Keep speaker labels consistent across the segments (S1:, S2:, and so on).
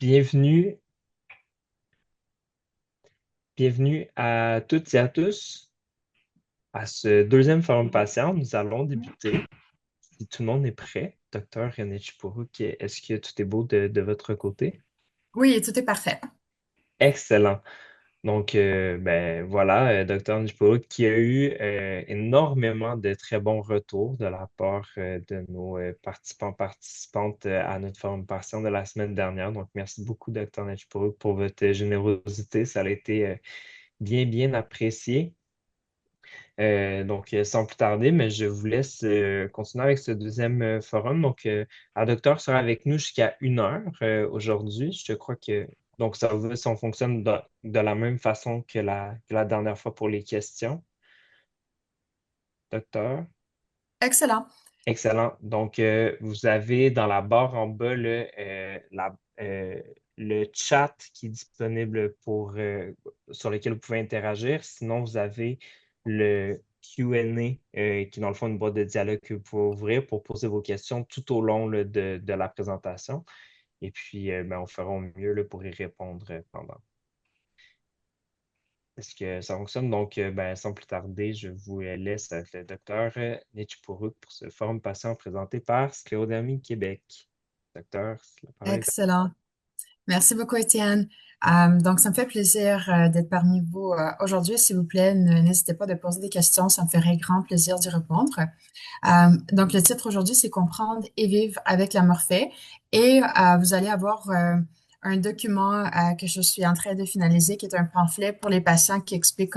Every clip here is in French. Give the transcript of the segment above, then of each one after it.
S1: Bienvenue, bienvenue à toutes et à tous à ce deuxième forum patient. Nous allons débuter. Si tout le monde est prêt, docteur René Chipourouk, est-ce que tout est beau de votre côté?
S2: Oui, tout est parfait.
S1: Excellent. Donc, ben voilà, docteur Chipourouk qui a eu énormément de très bons retours de la part de nos participants, participantes à notre forum patient de la semaine dernière. Donc, merci beaucoup, docteur Chipourouk, pour votre générosité. Ça a été bien, bien apprécié. Sans plus tarder, mais je vous laisse continuer avec ce deuxième forum. La docteure sera avec nous jusqu'à 1 heure aujourd'hui. Je crois que donc ça va si on fonctionne de la même façon que la dernière fois pour les questions. Docteur,
S2: Excellent.
S1: excellent. Donc, vous avez dans la barre en bas le chat qui est disponible sur lequel vous pouvez interagir. Sinon, vous avez le Q&A qui est dans le fond une boîte de dialogue que vous pouvez ouvrir pour poser vos questions tout au long là, de la présentation. Et puis, ben, on fera au mieux là, pour y répondre pendant. Est-ce que ça fonctionne? Donc, ben, sans plus tarder, je vous laisse avec le docteur Nechipuruk pour ce forum patient présenté par Scléodermie Québec. Docteur, la parole est à
S2: Excellent. Merci beaucoup, Étienne. Donc, ça me fait plaisir d'être parmi vous aujourd'hui. S'il vous plaît, n'hésitez pas de poser des questions. Ça me ferait grand plaisir d'y répondre. Donc, le titre aujourd'hui, c'est Comprendre et vivre avec la morphée. Et vous allez avoir un document que je suis en train de finaliser, qui est un pamphlet pour les patients qui explique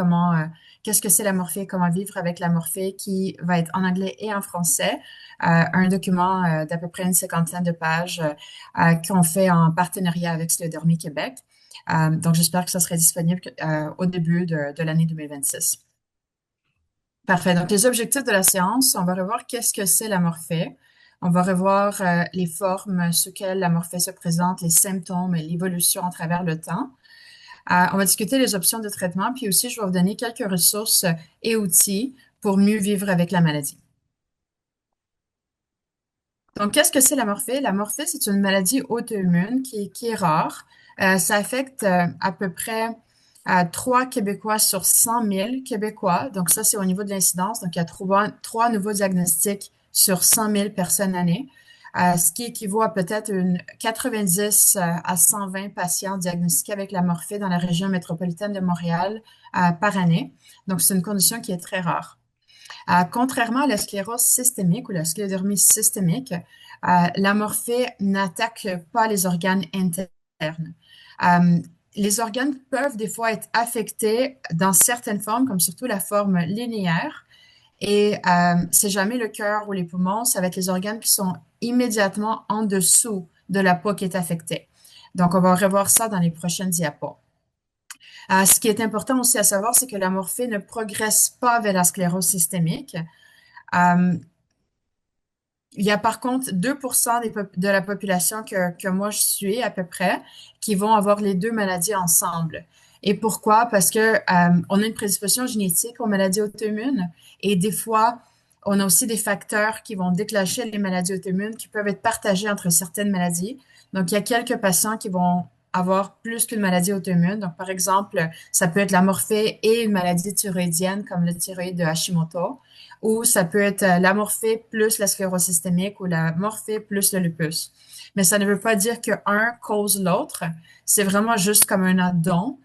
S2: qu'est-ce que c'est la morphée, comment vivre avec la morphée, qui va être en anglais et en français. Un document d'à peu près une cinquantaine de pages qu'on fait en partenariat avec Sclerodermie Québec. Donc, j'espère que ça serait disponible au début de l'année 2026. Parfait. Donc, les objectifs de la séance, on va revoir qu'est-ce que c'est la morphée. On va revoir les formes sous lesquelles la morphée se présente, les symptômes et l'évolution à travers le temps. On va discuter les options de traitement, puis aussi, je vais vous donner quelques ressources et outils pour mieux vivre avec la maladie. Donc, qu'est-ce que c'est la morphée? La morphée, c'est une maladie auto-immune qui est rare. Ça affecte à peu près 3 Québécois sur 100 000 Québécois. Donc, ça, c'est au niveau de l'incidence. Donc, il y a trois nouveaux diagnostics sur 100 000 personnes année, ce qui équivaut à peut-être une 90 à 120 patients diagnostiqués avec la morphée dans la région métropolitaine de Montréal par année. Donc, c'est une condition qui est très rare. Contrairement à la sclérose systémique ou la sclérodermie systémique, la morphée n'attaque pas les organes internes. Euh, les organes peuvent des fois être affectés dans certaines formes, comme surtout la forme linéaire. Et c'est jamais le cœur ou les poumons, ça va être les organes qui sont immédiatement en dessous de la peau qui est affectée. Donc, on va revoir ça dans les prochaines diapos. Ce qui est important aussi à savoir, c'est que la morphée ne progresse pas vers la sclérose systémique. Euh, il y a par contre 2% de la population que moi je suis à peu près qui vont avoir les deux maladies ensemble. Et pourquoi? Parce que on a une prédisposition génétique aux maladies auto-immunes et des fois, on a aussi des facteurs qui vont déclencher les maladies auto-immunes qui peuvent être partagés entre certaines maladies. Donc, il y a quelques patients qui vont avoir plus qu'une maladie auto-immune. Donc, par exemple, ça peut être la morphée et une maladie thyroïdienne comme le thyroïde de Hashimoto ou ça peut être la morphée plus la sclérose systémique ou la morphée plus le lupus. Mais ça ne veut pas dire que un cause l'autre. C'est vraiment juste comme un addon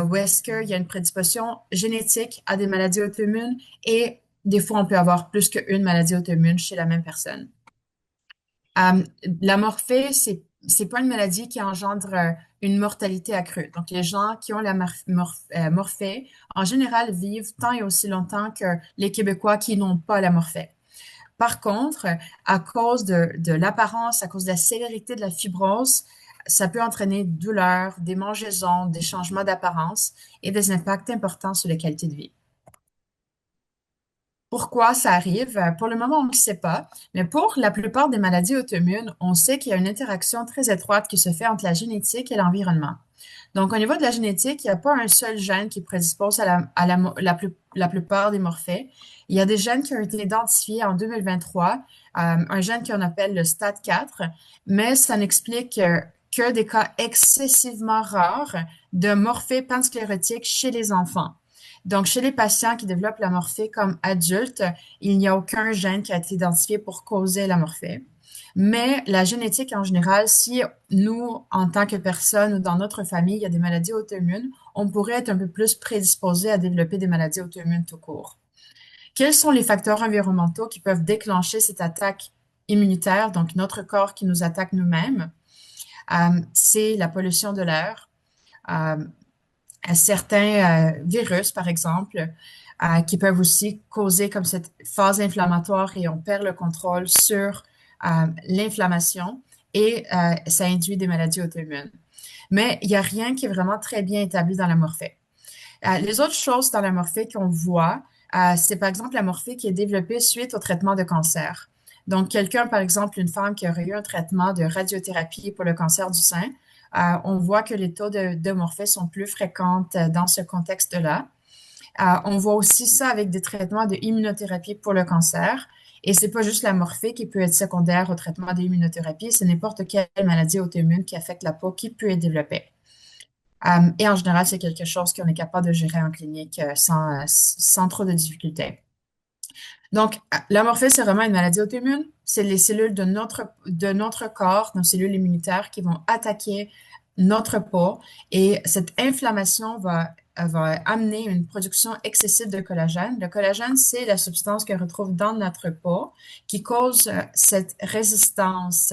S2: où est-ce qu'il y a une prédisposition génétique à des maladies auto-immunes et des fois, on peut avoir plus qu'une maladie auto-immune chez la même personne. Euh, la morphée, c'est pas une maladie qui engendre une mortalité accrue. Donc, les gens qui ont la morphée, en général, vivent tant et aussi longtemps que les Québécois qui n'ont pas la morphée. Par contre, à cause de l'apparence, à cause de la sévérité de la fibrose, ça peut entraîner douleur, des mangeaisons, des changements d'apparence et des impacts importants sur la qualité de vie. Pourquoi ça arrive? Pour le moment, on ne le sait pas, mais pour la plupart des maladies auto-immunes, on sait qu'il y a une interaction très étroite qui se fait entre la génétique et l'environnement. Donc, au niveau de la génétique, il n'y a pas un seul gène qui prédispose la plupart des morphées. Il y a des gènes qui ont été identifiés en 2023, un gène qu'on appelle le STAT4, mais ça n'explique que des cas excessivement rares de morphée pansclérotique chez les enfants. Donc, chez les patients qui développent la morphée comme adultes, il n'y a aucun gène qui a été identifié pour causer la morphée. Mais la génétique en général, si nous, en tant que personne ou dans notre famille, il y a des maladies auto-immunes, on pourrait être un peu plus prédisposé à développer des maladies auto-immunes tout court. Quels sont les facteurs environnementaux qui peuvent déclencher cette attaque immunitaire, donc notre corps qui nous attaque nous-mêmes? C'est la pollution de l'air, euh, certains virus, par exemple, qui peuvent aussi causer comme cette phase inflammatoire et on perd le contrôle sur l'inflammation et ça induit des maladies auto-immunes. Mais il n'y a rien qui est vraiment très bien établi dans la morphée. Les autres choses dans la morphée qu'on voit, c'est par exemple la morphée qui est développée suite au traitement de cancer. Donc, quelqu'un, par exemple, une femme qui aurait eu un traitement de radiothérapie pour le cancer du sein, on voit que les taux de morphée sont plus fréquents dans ce contexte-là. On voit aussi ça avec des traitements de immunothérapie pour le cancer. Et c'est pas juste la morphée qui peut être secondaire au traitement de l'immunothérapie, c'est n'importe quelle maladie auto-immune qui affecte la peau qui peut être développée. Et en général, c'est quelque chose qu'on est capable de gérer en clinique sans trop de difficultés. Donc, la morphée, c'est vraiment une maladie auto-immune. C'est les cellules de notre corps, nos cellules immunitaires qui vont attaquer notre peau et cette inflammation va amener une production excessive de collagène. Le collagène, c'est la substance qu'on retrouve dans notre peau qui cause cette résistance.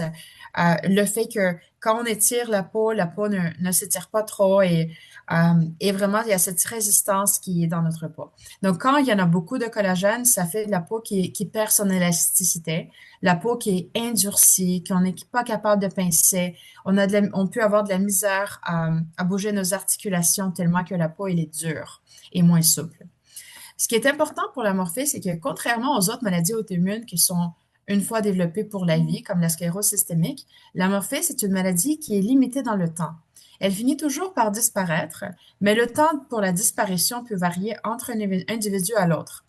S2: Le fait que quand on étire la peau ne s'étire pas trop et vraiment, il y a cette résistance qui est dans notre peau. Donc, quand il y en a beaucoup de collagène, ça fait de la peau qui perd son élasticité, la peau qui est endurcie, qu'on n'est pas capable de pincer. On peut avoir de la misère à bouger nos articulations tellement que la peau, elle est dure et moins souple. Ce qui est important pour la morphée, c'est que contrairement aux autres maladies auto-immunes qui sont une fois développées pour la vie, comme la sclérose systémique, la morphée, c'est une maladie qui est limitée dans le temps. Elle finit toujours par disparaître, mais le temps pour la disparition peut varier entre un individu à l'autre.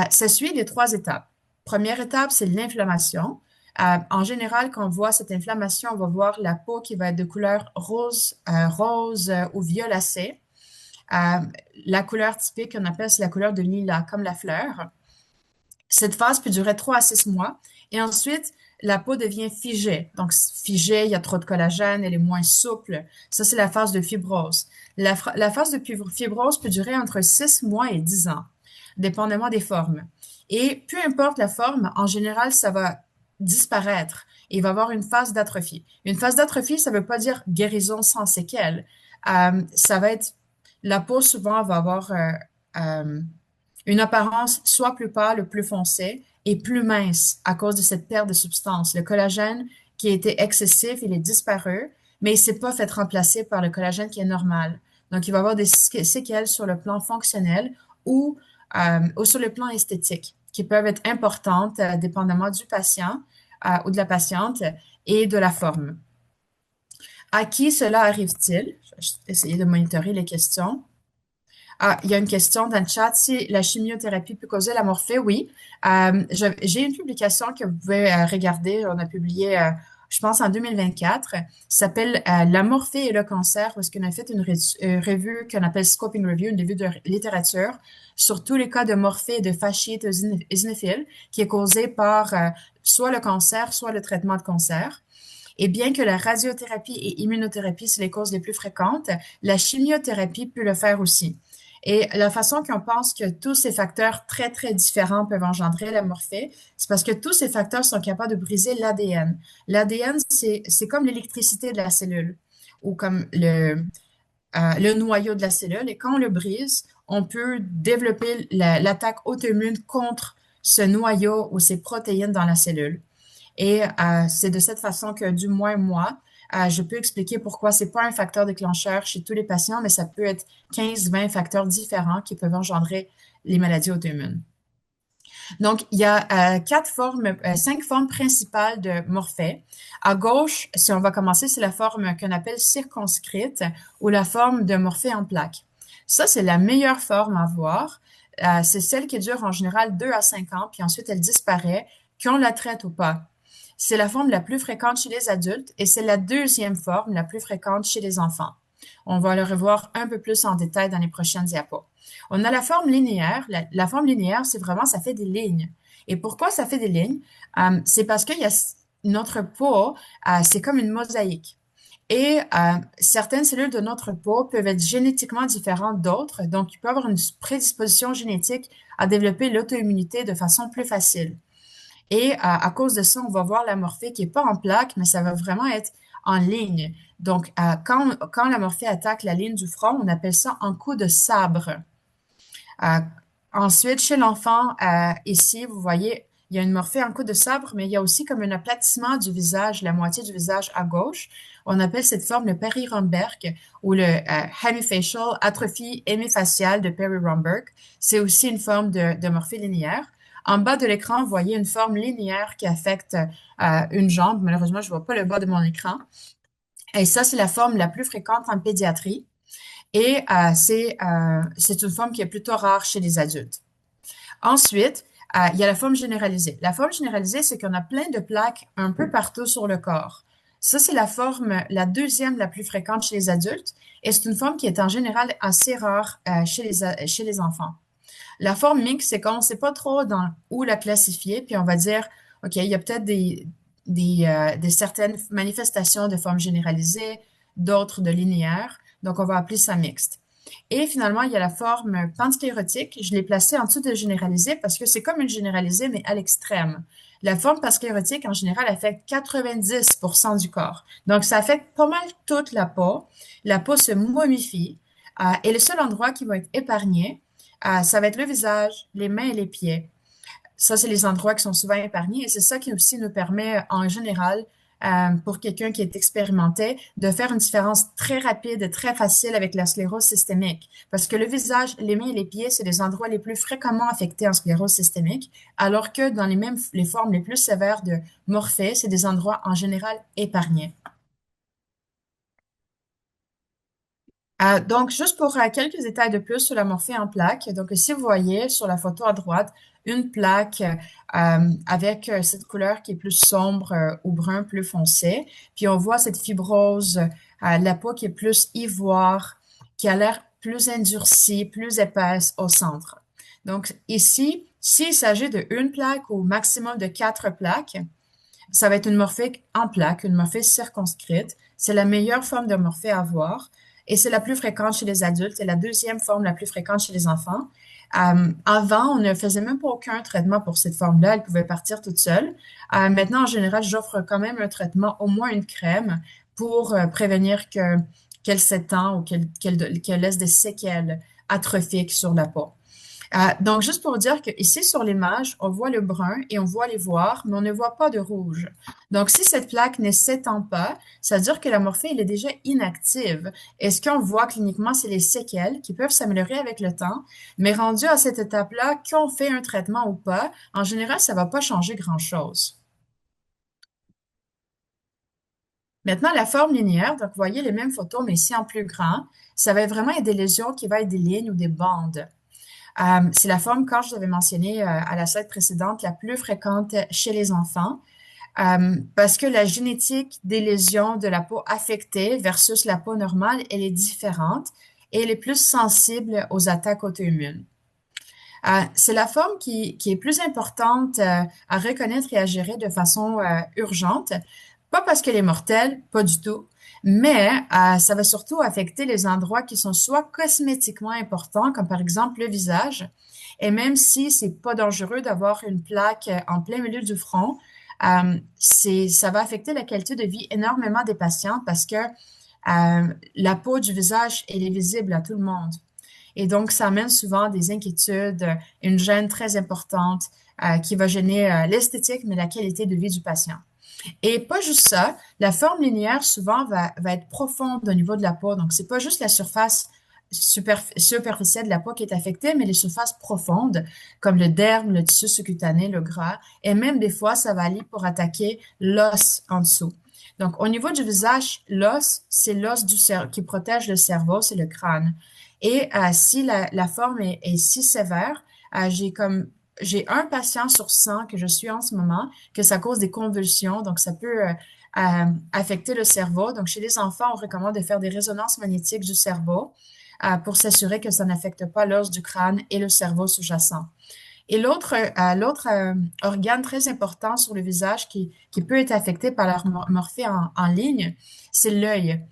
S2: Ça suit les trois étapes. Première étape, c'est l'inflammation. En général, quand on voit cette inflammation, on va voir la peau qui va être de couleur rose, ou violacée. La couleur typique, on appelle, c'est la couleur de lilas, comme la fleur. Cette phase peut durer 3 à 6 mois. Et ensuite, la peau devient figée. Donc, figée, il y a trop de collagène, elle est moins souple. Ça, c'est la phase de fibrose. La phase de fibrose peut durer entre 6 mois et 10 ans, dépendamment des formes. Et peu importe la forme, en général, ça va disparaître. Et il va y avoir une phase d'atrophie. Une phase d'atrophie, ça ne veut pas dire guérison sans séquelles. Ça va être, la peau souvent va avoir une apparence soit plus pâle ou plus foncée et plus mince à cause de cette perte de substance. Le collagène qui était excessif, il est disparu, mais il ne s'est pas fait remplacer par le collagène qui est normal. Donc, il va y avoir des séquelles sur le plan fonctionnel ou sur le plan esthétique qui peuvent être importantes dépendamment du patient ou de la patiente et de la forme. À qui cela arrive-t-il? Je vais essayer de monitorer les questions. Il y a une question dans le chat. Si la chimiothérapie peut causer la morphée, oui. J'ai une publication que vous pouvez regarder. On a publié, je pense, en 2024. Ça s'appelle La morphée et le cancer, parce qu'on a fait une revue qu'on appelle Scoping Review, une revue de littérature sur tous les cas de morphée et de fasciite eosinophile qui est causé par soit le cancer, soit le traitement de cancer. Et bien que la radiothérapie et immunothérapie, c'est les causes les plus fréquentes, la chimiothérapie peut le faire aussi. Et la façon qu'on pense que tous ces facteurs très, très différents peuvent engendrer la morphée, c'est parce que tous ces facteurs sont capables de briser l'ADN. L'ADN, c'est comme l'électricité de la cellule ou comme le noyau de la cellule. Et quand on le brise, on peut développer l'attaque auto-immune contre ce noyau ou ces protéines dans la cellule. Et c'est de cette façon que, du moins moi, je peux expliquer pourquoi c'est pas un facteur déclencheur chez tous les patients, mais ça peut être 15-20 facteurs différents qui peuvent engendrer les maladies auto-immunes. Donc, il y a 5 formes principales de morphée. À gauche, si on va commencer, c'est la forme qu'on appelle circonscrite ou la forme de morphée en plaques. Ça, c'est la meilleure forme à voir. C'est celle qui dure en général 2 à 5 ans, puis ensuite elle disparaît, qu'on la traite ou pas. C'est la forme la plus fréquente chez les adultes et c'est la deuxième forme la plus fréquente chez les enfants. On va le revoir un peu plus en détail dans les prochaines diapos. On a la forme linéaire. La forme linéaire, c'est vraiment, ça fait des lignes. Et pourquoi ça fait des lignes? C'est parce qu'il y a notre peau, c'est comme une mosaïque. Et certaines cellules de notre peau peuvent être génétiquement différentes d'autres, donc il peut y avoir une prédisposition génétique à développer l'auto-immunité de façon plus facile. Et à cause de ça, on va voir la morphée qui est pas en plaque, mais ça va vraiment être en ligne. Donc, quand la morphée attaque la ligne du front, on appelle ça un coup de sabre. Euh, Ensuite, chez l'enfant, ici, vous voyez, il y a une morphée en coup de sabre, mais il y a aussi comme un aplatissement du visage, la moitié du visage à gauche. On appelle cette forme le Perry-Romberg ou le hemifacial, atrophie hémifaciale de Perry-Romberg. C'est aussi une forme de morphée linéaire. En bas de l'écran, vous voyez une forme linéaire qui affecte une jambe. Malheureusement, je ne vois pas le bas de mon écran. Et ça, c'est la forme la plus fréquente en pédiatrie. Et c'est une forme qui est plutôt rare chez les adultes. Ensuite, il y a la forme généralisée. La forme généralisée, c'est qu'on a plein de plaques un peu partout sur le corps. Ça, c'est la forme, la deuxième la plus fréquente chez les adultes, et c'est une forme qui est en général assez rare chez les enfants. La forme mixte, c'est qu'on ne sait pas trop dans où la classifier, puis on va dire, OK, il y a peut-être des certaines manifestations de forme généralisée, d'autres de linéaire, donc on va appeler ça mixte. Et finalement, il y a la forme pansclérotique. Je l'ai placée en dessous de généralisée parce que c'est comme une généralisée, mais à l'extrême. La forme pansclérotique, en général, affecte 90% du corps. Donc, ça affecte pas mal toute la peau. La peau se momifie. Et le seul endroit qui va être épargné, ça va être le visage, les mains et les pieds. Ça, c'est les endroits qui sont souvent épargnés et c'est ça qui aussi nous permet, en général, pour quelqu'un qui est expérimenté, de faire une différence très rapide et très facile avec la sclérose systémique. Parce que le visage, les mains et les pieds, c'est les endroits les plus fréquemment affectés en sclérose systémique, alors que dans les formes les plus sévères de morphée, c'est des endroits en général épargnés. Donc, juste pour quelques détails de plus sur la morphée en plaques. Donc, ici, vous voyez sur la photo à droite une plaque avec cette couleur qui est plus sombre ou brun plus foncé. Puis, on voit cette fibrose, la peau qui est plus ivoire, qui a l'air plus endurcie, plus épaisse au centre. Donc, ici, s'il s'agit de une plaque ou au maximum de 4 plaques, ça va être une morphée en plaque, une morphée circonscrite. C'est la meilleure forme de morphée à avoir et c'est la plus fréquente chez les adultes et la deuxième forme la plus fréquente chez les enfants. Avant, on ne faisait même pas aucun traitement pour cette forme-là. Elle pouvait partir toute seule. Maintenant, en général, j'offre quand même un traitement, au moins une crème, pour prévenir qu'elle s'étend ou qu'elle laisse des séquelles atrophiques sur la peau. Donc, juste pour dire que ici sur l'image, on voit le brun et on voit l'ivoire, mais on ne voit pas de rouge. Donc, si cette plaque ne s'étend pas, ça veut dire que la morphée, elle est déjà inactive. Et ce qu'on voit cliniquement, c'est les séquelles qui peuvent s'améliorer avec le temps. Mais rendu à cette étape-là, qu'on fait un traitement ou pas, en général, ça va pas changer grand-chose. Maintenant, la forme linéaire, donc vous voyez les mêmes photos, mais ici en plus grand, ça va vraiment être des lésions qui vont être des lignes ou des bandes. C'est la forme, quand je l'avais mentionné à la slide précédente, la plus fréquente chez les enfants, parce que la génétique des lésions de la peau affectée versus la peau normale, elle est différente et elle est plus sensible aux attaques auto-immunes. C'est la forme qui est plus importante à reconnaître et à gérer de façon urgente, pas parce qu'elle est mortelle, pas du tout, mais ça va surtout affecter les endroits qui sont soit cosmétiquement importants, comme par exemple le visage, et même si c'est pas dangereux d'avoir une plaque en plein milieu du front, ça va affecter la qualité de vie énormément des patients parce que la peau du visage, elle est visible à tout le monde. Et donc, ça amène souvent des inquiétudes, une gêne très importante qui va gêner l'esthétique, mais la qualité de vie du patient. Et pas juste ça, la forme linéaire souvent va être profonde au niveau de la peau. Donc, c'est pas juste la surface superficielle de la peau qui est affectée, mais les surfaces profondes, comme le derme, le tissu sous-cutané, le gras, et même des fois, ça va aller pour attaquer l'os en dessous. Donc, au niveau du visage, l'os, c'est l'os qui protège le cerveau, c'est le crâne. Et si la forme est si sévère, j'ai comme j'ai un patient sur 100 que je suis en ce moment que ça cause des convulsions, donc ça peut affecter le cerveau. Donc, chez les enfants, on recommande de faire des résonances magnétiques du cerveau pour s'assurer que ça n'affecte pas l'os du crâne et le cerveau sous-jacent. Et l'autre organe très important sur le visage qui peut être affecté par la morphée en ligne, c'est l'œil.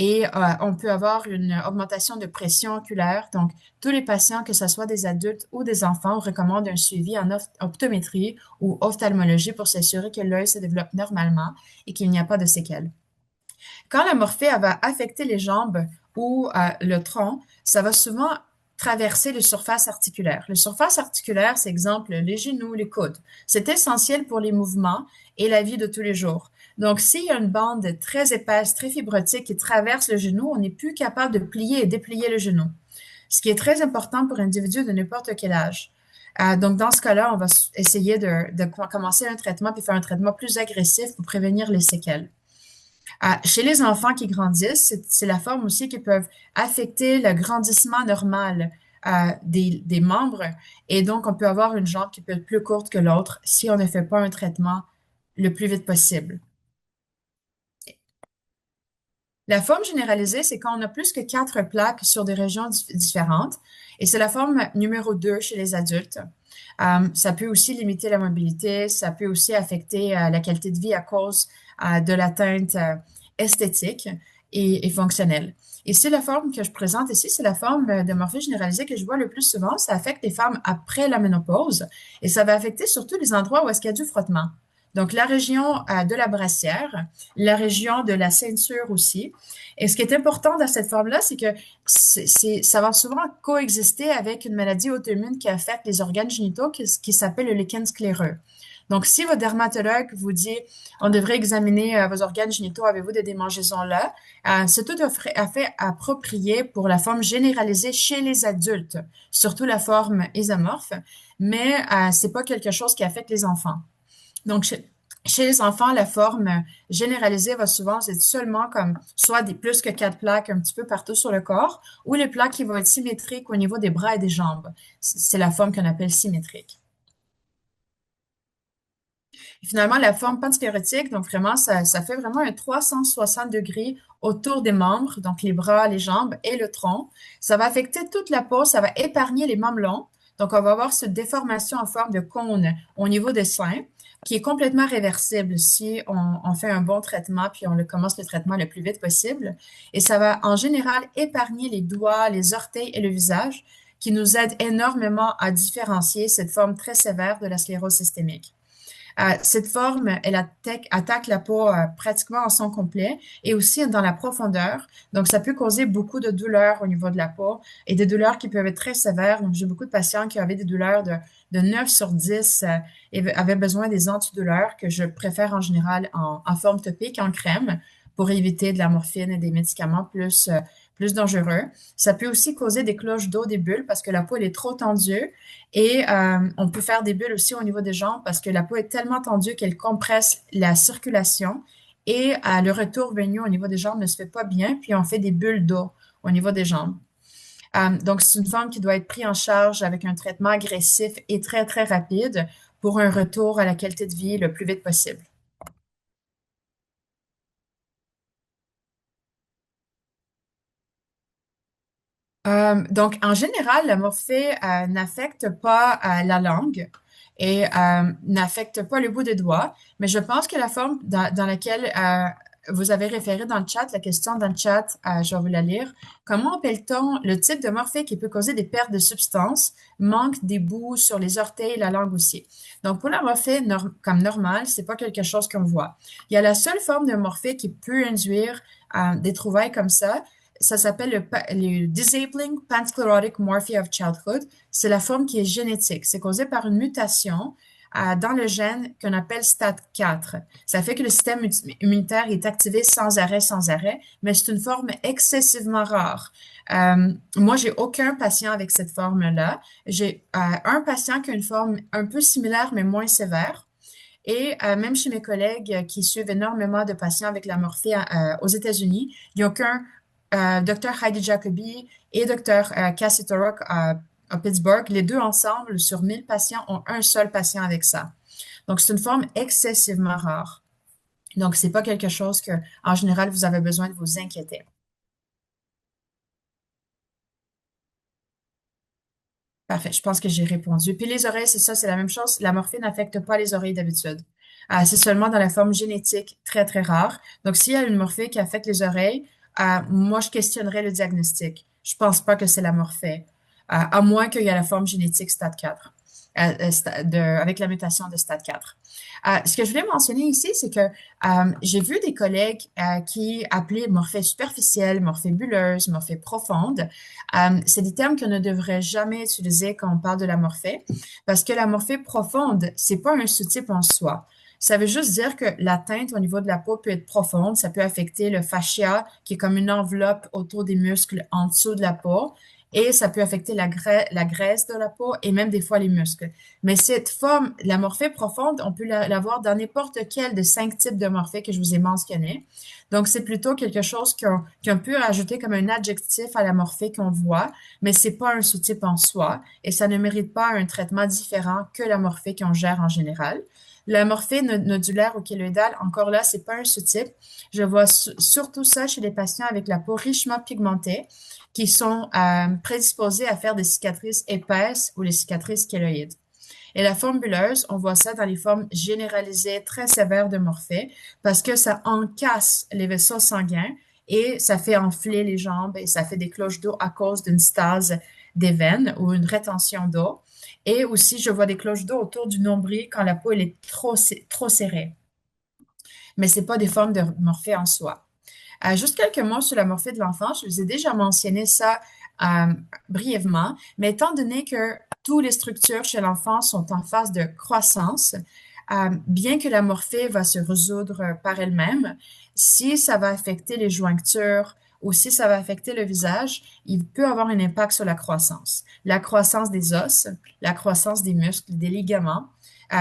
S2: Et on peut avoir une augmentation de pression oculaire. Donc, tous les patients, que ce soit des adultes ou des enfants, on recommande un suivi en optométrie ou ophtalmologie pour s'assurer que l'œil se développe normalement et qu'il n'y a pas de séquelles. Quand la morphée elle va affecter les jambes ou le tronc, ça va souvent traverser les surfaces articulaires. Les surfaces articulaires, c'est exemple les genoux, les coudes. C'est essentiel pour les mouvements et la vie de tous les jours. Donc, s'il y a une bande très épaisse, très fibrotique qui traverse le genou, on n'est plus capable de plier et déplier le genou, ce qui est très important pour un individu de n'importe quel âge. Donc, dans ce cas-là, on va essayer de commencer un traitement puis faire un traitement plus agressif pour prévenir les séquelles. Chez les enfants qui grandissent, c'est la forme aussi qui peuvent affecter le grandissement normal des membres. Et donc, on peut avoir une jambe qui peut être plus courte que l'autre si on ne fait pas un traitement le plus vite possible. La forme généralisée, c'est quand on a plus que 4 plaques sur des régions différentes. Et c'est la forme numéro 2 chez les adultes. Ça peut aussi limiter la mobilité, ça peut aussi affecter la qualité de vie à cause de l'atteinte esthétique et fonctionnelle. Et c'est la forme que je présente ici, c'est la forme de morphée généralisée que je vois le plus souvent. Ça affecte les femmes après la ménopause et ça va affecter surtout les endroits où est-ce qu'il y a du frottement. Donc, la région de la brassière, la région de la ceinture aussi. Et ce qui est important dans cette forme-là, c'est que ça va souvent coexister avec une maladie auto-immune qui affecte les organes génitaux qui s'appelle le lichen scléreux. Donc, si votre dermatologue vous dit on devrait examiner vos organes génitaux, avez-vous des démangeaisons là, c'est tout à fait approprié pour la forme généralisée chez les adultes, surtout la forme isomorphe, mais c'est pas quelque chose qui affecte les enfants. Donc, chez les enfants, la forme généralisée va souvent être seulement comme soit des plus que 4 plaques un petit peu partout sur le corps, ou les plaques qui vont être symétriques au niveau des bras et des jambes. C'est la forme qu'on appelle symétrique. Et finalement, la forme pansclérotique, donc vraiment, ça fait vraiment un 360 degrés autour des membres, donc les bras, les jambes et le tronc. Ça va affecter toute la peau, ça va épargner les mamelons. Donc, on va avoir cette déformation en forme de cône au niveau des seins, qui est complètement réversible si on fait un bon traitement, puis commence le traitement le plus vite possible. Et ça va en général épargner les doigts, les orteils et le visage, qui nous aide énormément à différencier cette forme très sévère de la sclérose systémique. Cette forme, elle attaque la peau pratiquement en son complet et aussi dans la profondeur. Donc, ça peut causer beaucoup de douleurs au niveau de la peau et des douleurs qui peuvent être très sévères. Donc, j'ai beaucoup de patients qui avaient des douleurs de 9 sur 10 et avaient besoin des antidouleurs que je préfère en général en forme topique, en crème, pour éviter de la morphine et des médicaments plus dangereux. Ça peut aussi causer des cloches d'eau, des bulles, parce que la peau elle est trop tendue. Et on peut faire des bulles aussi au niveau des jambes parce que la peau est tellement tendue qu'elle compresse la circulation et le retour veineux au niveau des jambes ne se fait pas bien, puis on fait des bulles d'eau au niveau des jambes. Donc, c'est une forme qui doit être prise en charge avec un traitement agressif et très, très rapide pour un retour à la qualité de vie le plus vite possible. Donc, en général, la morphée n'affecte pas la langue et n'affecte pas le bout des doigts, mais je pense que la forme dans laquelle vous avez référé dans le chat, la question dans le chat, je vais vous la lire. Comment appelle-t-on le type de morphée qui peut causer des pertes de substance, manque des bouts sur les orteils et la langue aussi? Donc, pour la morphée comme normale, c'est pas quelque chose qu'on voit. Il y a la seule forme de morphée qui peut induire des trouvailles comme ça s'appelle le Disabling Pansclerotic Morphea of Childhood. C'est la forme qui est génétique. C'est causé par une mutation dans le gène qu'on appelle STAT4. Ça fait que le système immunitaire est activé sans arrêt, mais c'est une forme excessivement rare. Moi, j'ai aucun patient avec cette forme-là. J'ai un patient qui a une forme un peu similaire, mais moins sévère. Et même chez mes collègues qui suivent énormément de patients avec la morphée aux États-Unis, il n'y a aucun Dr. Heidi Jacobi et Dr. Cassie Turok à Pittsburgh, les deux ensemble, sur 1000 patients, ont un seul patient avec ça. Donc, c'est une forme excessivement rare. Donc, c'est pas quelque chose que, en général, vous avez besoin de vous inquiéter. Parfait, je pense que j'ai répondu. Puis les oreilles, c'est ça, c'est la même chose. La morphine n'affecte pas les oreilles d'habitude. C'est seulement dans la forme génétique très, très rare. Donc, s'il y a une morphée qui affecte les oreilles, moi, je questionnerais le diagnostic. Je pense pas que c'est la morphée, à moins qu'il y ait la forme génétique stade 4, avec la mutation de stade 4. Ce que je voulais mentionner ici, c'est que j'ai vu des collègues qui appelaient morphée superficielle, morphée bulleuse, morphée profonde. C'est des termes qu'on ne devrait jamais utiliser quand on parle de la morphée, parce que la morphée profonde, c'est pas un sous-type en soi. Ça veut juste dire que l'atteinte au niveau de la peau peut être profonde. Ça peut affecter le fascia, qui est comme une enveloppe autour des muscles en dessous de la peau. Et ça peut affecter la graisse de la peau et même des fois les muscles. Mais cette forme, la morphée profonde, on peut l'avoir dans n'importe quel des 5 types de morphée que je vous ai mentionnés. Donc, c'est plutôt quelque chose qu'on peut rajouter comme un adjectif à la morphée qu'on voit, mais c'est pas un sous-type en soi et ça ne mérite pas un traitement différent que la morphée qu'on gère en général. La morphée nodulaire ou kéloïdale, encore là, c'est pas un sous-type. Je vois surtout ça chez les patients avec la peau richement pigmentée qui sont prédisposés à faire des cicatrices épaisses ou les cicatrices kéloïdes. Et la forme bulleuse, on voit ça dans les formes généralisées très sévères de morphée parce que ça encasse les vaisseaux sanguins et ça fait enfler les jambes et ça fait des cloches d'eau à cause d'une stase des veines ou une rétention d'eau. Et aussi, je vois des cloches d'eau autour du nombril quand la peau elle est trop serrée. Mais c'est pas des formes de morphée en soi. Juste quelques mots sur la morphée de l'enfant. Je vous ai déjà mentionné ça euh, brièvement, mais étant donné que toutes les structures chez l'enfant sont en phase de croissance, bien que la morphée va se résoudre par elle-même, si ça va affecter les jointures ou si ça va affecter le visage, il peut avoir un impact sur la croissance des os, la croissance des muscles, des ligaments,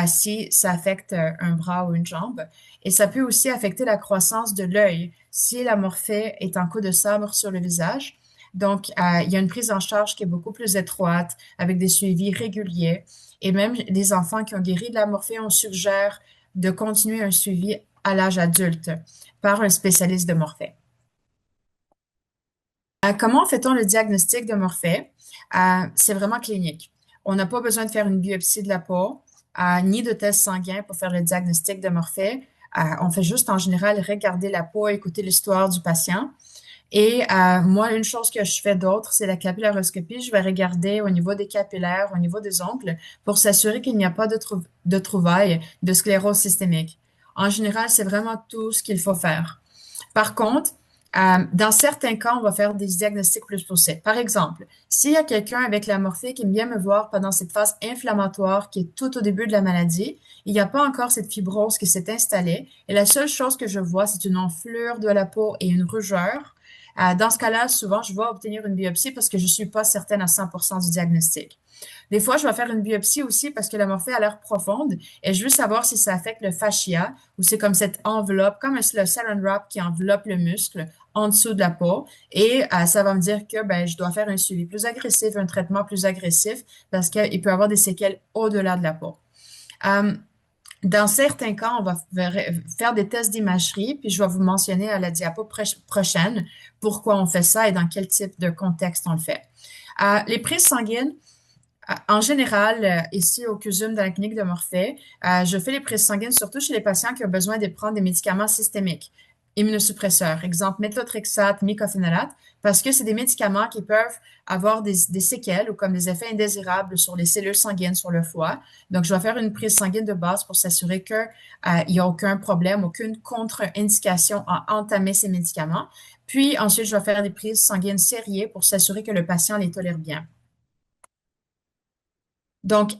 S2: si ça affecte un bras ou une jambe. Et ça peut aussi affecter la croissance de l'œil si la morphée est en coup de sabre sur le visage. Donc, il y a une prise en charge qui est beaucoup plus étroite, avec des suivis réguliers. Et même les enfants qui ont guéri de la morphée, on suggère de continuer un suivi à l'âge adulte par un spécialiste de morphée. Comment fait-on le diagnostic de morphée? C'est vraiment clinique. On n'a pas besoin de faire une biopsie de la peau, ni de test sanguin pour faire le diagnostic de morphée. On fait juste en général regarder la peau, écouter l'histoire du patient. Et moi, une chose que je fais d'autre, c'est la capillaroscopie. Je vais regarder au niveau des capillaires, au niveau des ongles, pour s'assurer qu'il n'y a pas de trouvailles de sclérose systémique. En général, c'est vraiment tout ce qu'il faut faire. Par contre, dans certains cas, on va faire des diagnostics plus poussés. Par exemple, s'il y a quelqu'un avec la morphée qui vient me voir pendant cette phase inflammatoire qui est tout au début de la maladie, il n'y a pas encore cette fibrose qui s'est installée et la seule chose que je vois, c'est une enflure de la peau et une rougeur. Dans ce cas-là, souvent, je vais obtenir une biopsie parce que je ne suis pas certaine à 100% du diagnostic. Des fois, je vais faire une biopsie aussi parce que la morphée a l'air profonde et je veux savoir si ça affecte le fascia ou c'est comme cette enveloppe, comme le saran wrap qui enveloppe le muscle en dessous de la peau. Et ça va me dire que ben, je dois faire un suivi plus agressif, un traitement plus agressif parce qu'il peut y avoir des séquelles au-delà de la peau. Dans certains cas, on va faire des tests d'imagerie, puis je vais vous mentionner à la diapo prochaine pourquoi on fait ça et dans quel type de contexte on le fait. Les prises sanguines, en général, ici au CUSUM, dans la clinique de Morphée, je fais les prises sanguines surtout chez les patients qui ont besoin de prendre des médicaments systémiques, immunosuppresseurs, exemple méthotrexate, mycophénolate, parce que c'est des médicaments qui peuvent avoir des séquelles ou comme des effets indésirables sur les cellules sanguines, sur le foie. Donc, je vais faire une prise sanguine de base pour s'assurer qu'il n'y a aucun problème, aucune contre-indication à entamer ces médicaments. Puis ensuite, je vais faire des prises sanguines sériées pour s'assurer que le patient les tolère bien. Donc,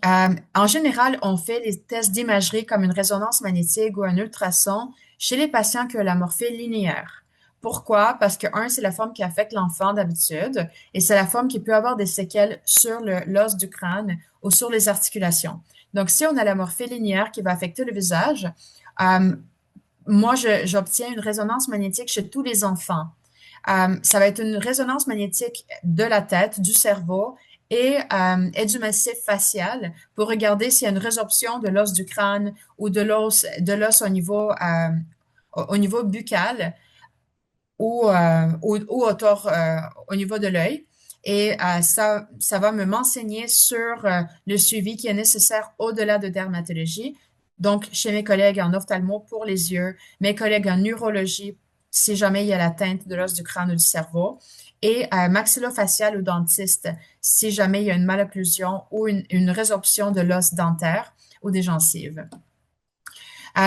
S2: en général, on fait les tests d'imagerie comme une résonance magnétique ou un ultrason chez les patients qui ont la morphée linéaire. Pourquoi? Parce que, un, c'est la forme qui affecte l'enfant d'habitude et c'est la forme qui peut avoir des séquelles sur l'os du crâne ou sur les articulations. Donc, si on a la morphée linéaire qui va affecter le visage, euh, moi, j'obtiens une résonance magnétique chez tous les enfants. Ça va être une résonance magnétique de la tête, du cerveau et édumassif facial pour regarder s'il y a une résorption de l'os du crâne ou de l'os au niveau buccal ou au niveau de l'œil. Et ça va me m'enseigner sur le suivi qui est nécessaire au-delà de dermatologie. Donc, chez mes collègues en ophtalmo pour les yeux, mes collègues en neurologie, si jamais il y a l'atteinte de l'os du crâne ou du cerveau, et maxillofacial ou dentiste, si jamais il y a une malocclusion ou une résorption de l'os dentaire ou des gencives.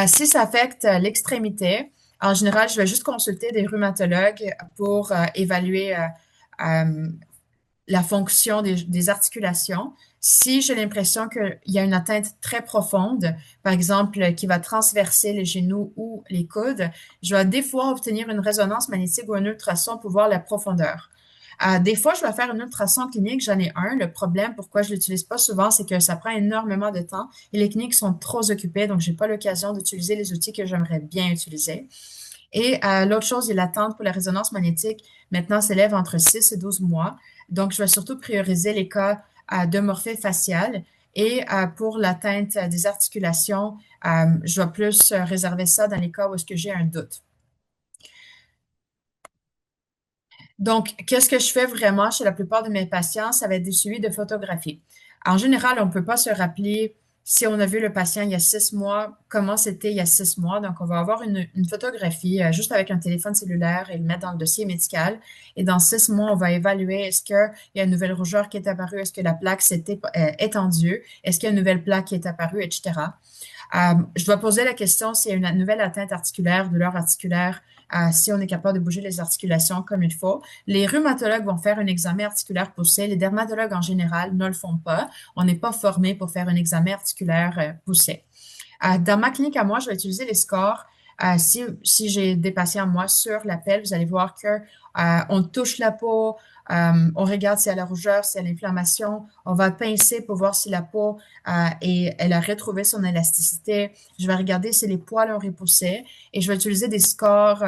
S2: Si ça affecte l'extrémité, en général, je vais juste consulter des rhumatologues pour évaluer euh, la fonction des articulations. Si j'ai l'impression qu'il y a une atteinte très profonde, par exemple, qui va transverser les genoux ou les coudes, je vais des fois obtenir une résonance magnétique ou un ultrason pour voir la profondeur. Des fois, je vais faire un ultrason clinique, j'en ai un. Le problème, pourquoi je ne l'utilise pas souvent, c'est que ça prend énormément de temps et les cliniques sont trop occupées, donc j'ai pas l'occasion d'utiliser les outils que j'aimerais bien utiliser. Et l'autre chose, il l'attente pour la résonance magnétique maintenant s'élève entre 6 et 12 mois. Donc, je vais surtout prioriser les cas de morphée faciale. Et pour l'atteinte des articulations, je vais plus réserver ça dans les cas où est-ce que j'ai un doute. Donc, qu'est-ce que je fais vraiment chez la plupart de mes patients? Ça va être des suivis de photographie. En général, on ne peut pas se rappeler si on a vu le patient il y a 6 mois, comment c'était il y a 6 mois. Donc, on va avoir une photographie juste avec un téléphone cellulaire et le mettre dans le dossier médical. Et dans 6 mois, on va évaluer est-ce qu'il y a une nouvelle rougeur qui est apparue, est-ce que la plaque s'est étendue, est-ce qu'il y a une nouvelle plaque qui est apparue, etc. Je dois poser la question s'il y a une nouvelle atteinte articulaire, douleur articulaire, si on est capable de bouger les articulations comme il faut. Les rhumatologues vont faire un examen articulaire poussé. Les dermatologues en général ne le font pas. On n'est pas formé pour faire un examen articulaire poussé. Dans ma clinique à moi, je vais utiliser les scores. Si j'ai des patients, moi, sur l'appel, vous allez voir que on touche la peau, on regarde s'il y a la rougeur, s'il y a l'inflammation. On va pincer pour voir si la peau elle a retrouvé son élasticité. Je vais regarder si les poils ont repoussé et je vais utiliser des scores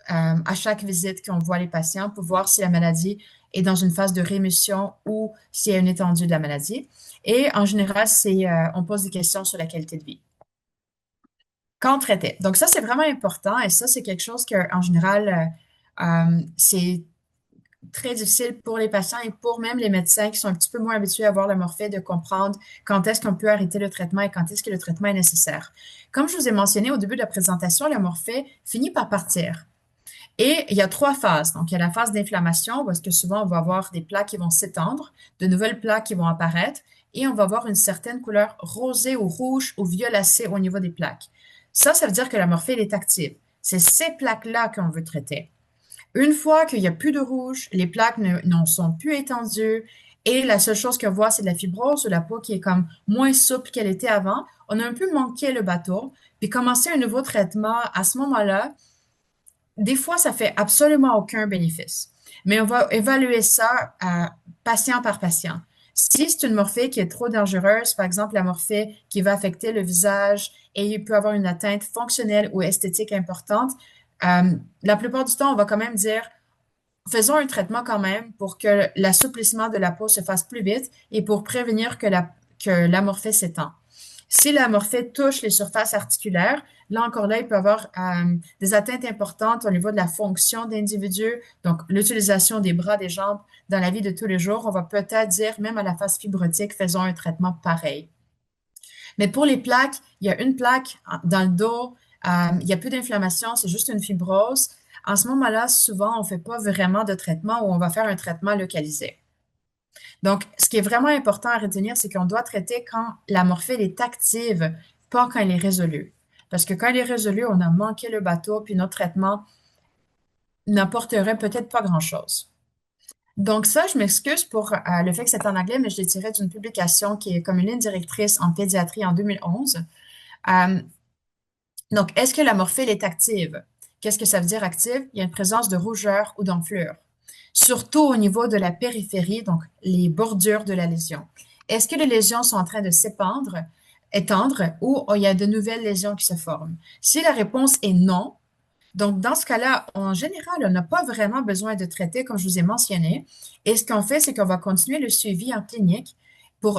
S2: à chaque visite qu'on voit les patients pour voir si la maladie est dans une phase de rémission ou s'il y a une étendue de la maladie. Et en général, on pose des questions sur la qualité de vie. Quand on traitait. Donc ça, c'est vraiment important et ça, c'est quelque chose que, en général, c'est très difficile pour les patients et pour même les médecins qui sont un petit peu moins habitués à voir la morphée de comprendre quand est-ce qu'on peut arrêter le traitement et quand est-ce que le traitement est nécessaire. Comme je vous ai mentionné au début de la présentation, la morphée finit par partir. Et il y a 3 phases. Donc, il y a la phase d'inflammation où est-ce que souvent on va avoir des plaques qui vont s'étendre, de nouvelles plaques qui vont apparaître et on va avoir une certaine couleur rosée ou rouge ou violacée au niveau des plaques. Ça veut dire que la morphée elle est active. C'est ces plaques-là qu'on veut traiter. Une fois qu'il n'y a plus de rouge, les plaques n'en sont plus étendues et la seule chose qu'on voit, c'est de la fibrose ou la peau qui est comme moins souple qu'elle était avant, on a un peu manqué le bateau. Puis commencer un nouveau traitement à ce moment-là, des fois, ça fait absolument aucun bénéfice. Mais on va évaluer ça patient par patient. Si c'est une morphée qui est trop dangereuse, par exemple la morphée qui va affecter le visage et il peut avoir une atteinte fonctionnelle ou esthétique importante, la plupart du temps, on va quand même dire, faisons un traitement quand même pour que l'assouplissement de la peau se fasse plus vite et pour prévenir que la morphée s'étend. Si la morphée touche les surfaces articulaires, là encore là, il peut y avoir des atteintes importantes au niveau de la fonction d'individu, donc l'utilisation des bras, des jambes dans la vie de tous les jours. On va peut-être dire, même à la phase fibrotique, faisons un traitement pareil. Mais pour les plaques, il y a une plaque dans le dos, il n'y a plus d'inflammation, c'est juste une fibrose. En ce moment-là, souvent, on ne fait pas vraiment de traitement ou on va faire un traitement localisé. Donc, ce qui est vraiment important à retenir, c'est qu'on doit traiter quand la morphée est active, pas quand elle est résolue. Parce que quand elle est résolue, on a manqué le bateau, puis notre traitement n'apporterait peut-être pas grand-chose. Donc ça, je m'excuse pour le fait que c'est en anglais, mais je l'ai tiré d'une publication qui est comme une ligne directrice en pédiatrie en 2011. Euh, donc, est-ce que la morphée est active? Qu'est-ce que ça veut dire active? Il y a une présence de rougeur ou d'enflure, surtout au niveau de la périphérie, donc les bordures de la lésion. Est-ce que les lésions sont en train de étendre, ou il y a de nouvelles lésions qui se forment? Si la réponse est non, Donc, dans ce cas-là, en général, on n'a pas vraiment besoin de traiter, comme je vous ai mentionné. Et ce qu'on fait, c'est qu'on va continuer le suivi en clinique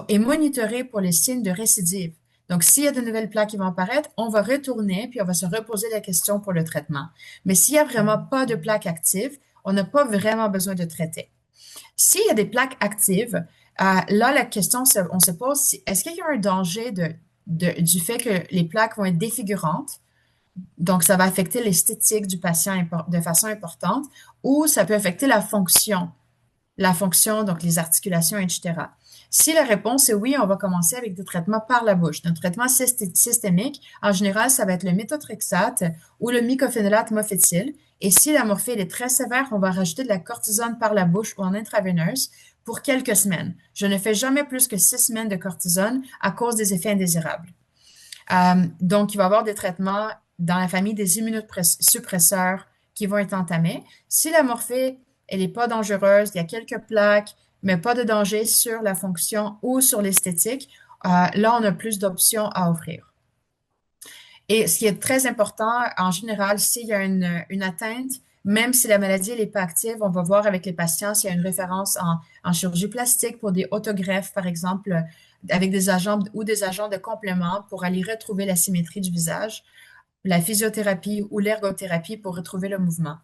S2: et monitorer pour les signes de récidive. Donc, s'il y a de nouvelles plaques qui vont apparaître, on va retourner puis on va se reposer la question pour le traitement. Mais s'il n'y a vraiment pas de plaques actives, on n'a pas vraiment besoin de traiter. S'il y a des plaques actives, là, la question, on se pose, est-ce qu'il y a un danger du fait que les plaques vont être défigurantes? Donc, ça va affecter l'esthétique du patient de façon importante ou ça peut affecter la fonction, donc les articulations, etc. Si la réponse est oui, on va commencer avec des traitements par la bouche. Un traitement systémique, en général, ça va être le méthotrexate ou le mycophénolate mofetil. Et si la morphine est très sévère, on va rajouter de la cortisone par la bouche ou en intraveineuse pour quelques semaines. Je ne fais jamais plus que 6 semaines de cortisone à cause des effets indésirables. Donc, il va y avoir des traitements dans la famille des immunosuppresseurs qui vont être entamés. Si la morphée, elle n'est pas dangereuse, il y a quelques plaques, mais pas de danger sur la fonction ou sur l'esthétique, là, on a plus d'options à offrir. Et ce qui est très important, en général, s'il y a une atteinte, même si la maladie n'est pas active, on va voir avec les patients s'il y a une référence en chirurgie plastique pour des autogreffes, par exemple, avec des agents ou des agents de complément pour aller retrouver la symétrie du visage, la physiothérapie ou l'ergothérapie pour retrouver le mouvement.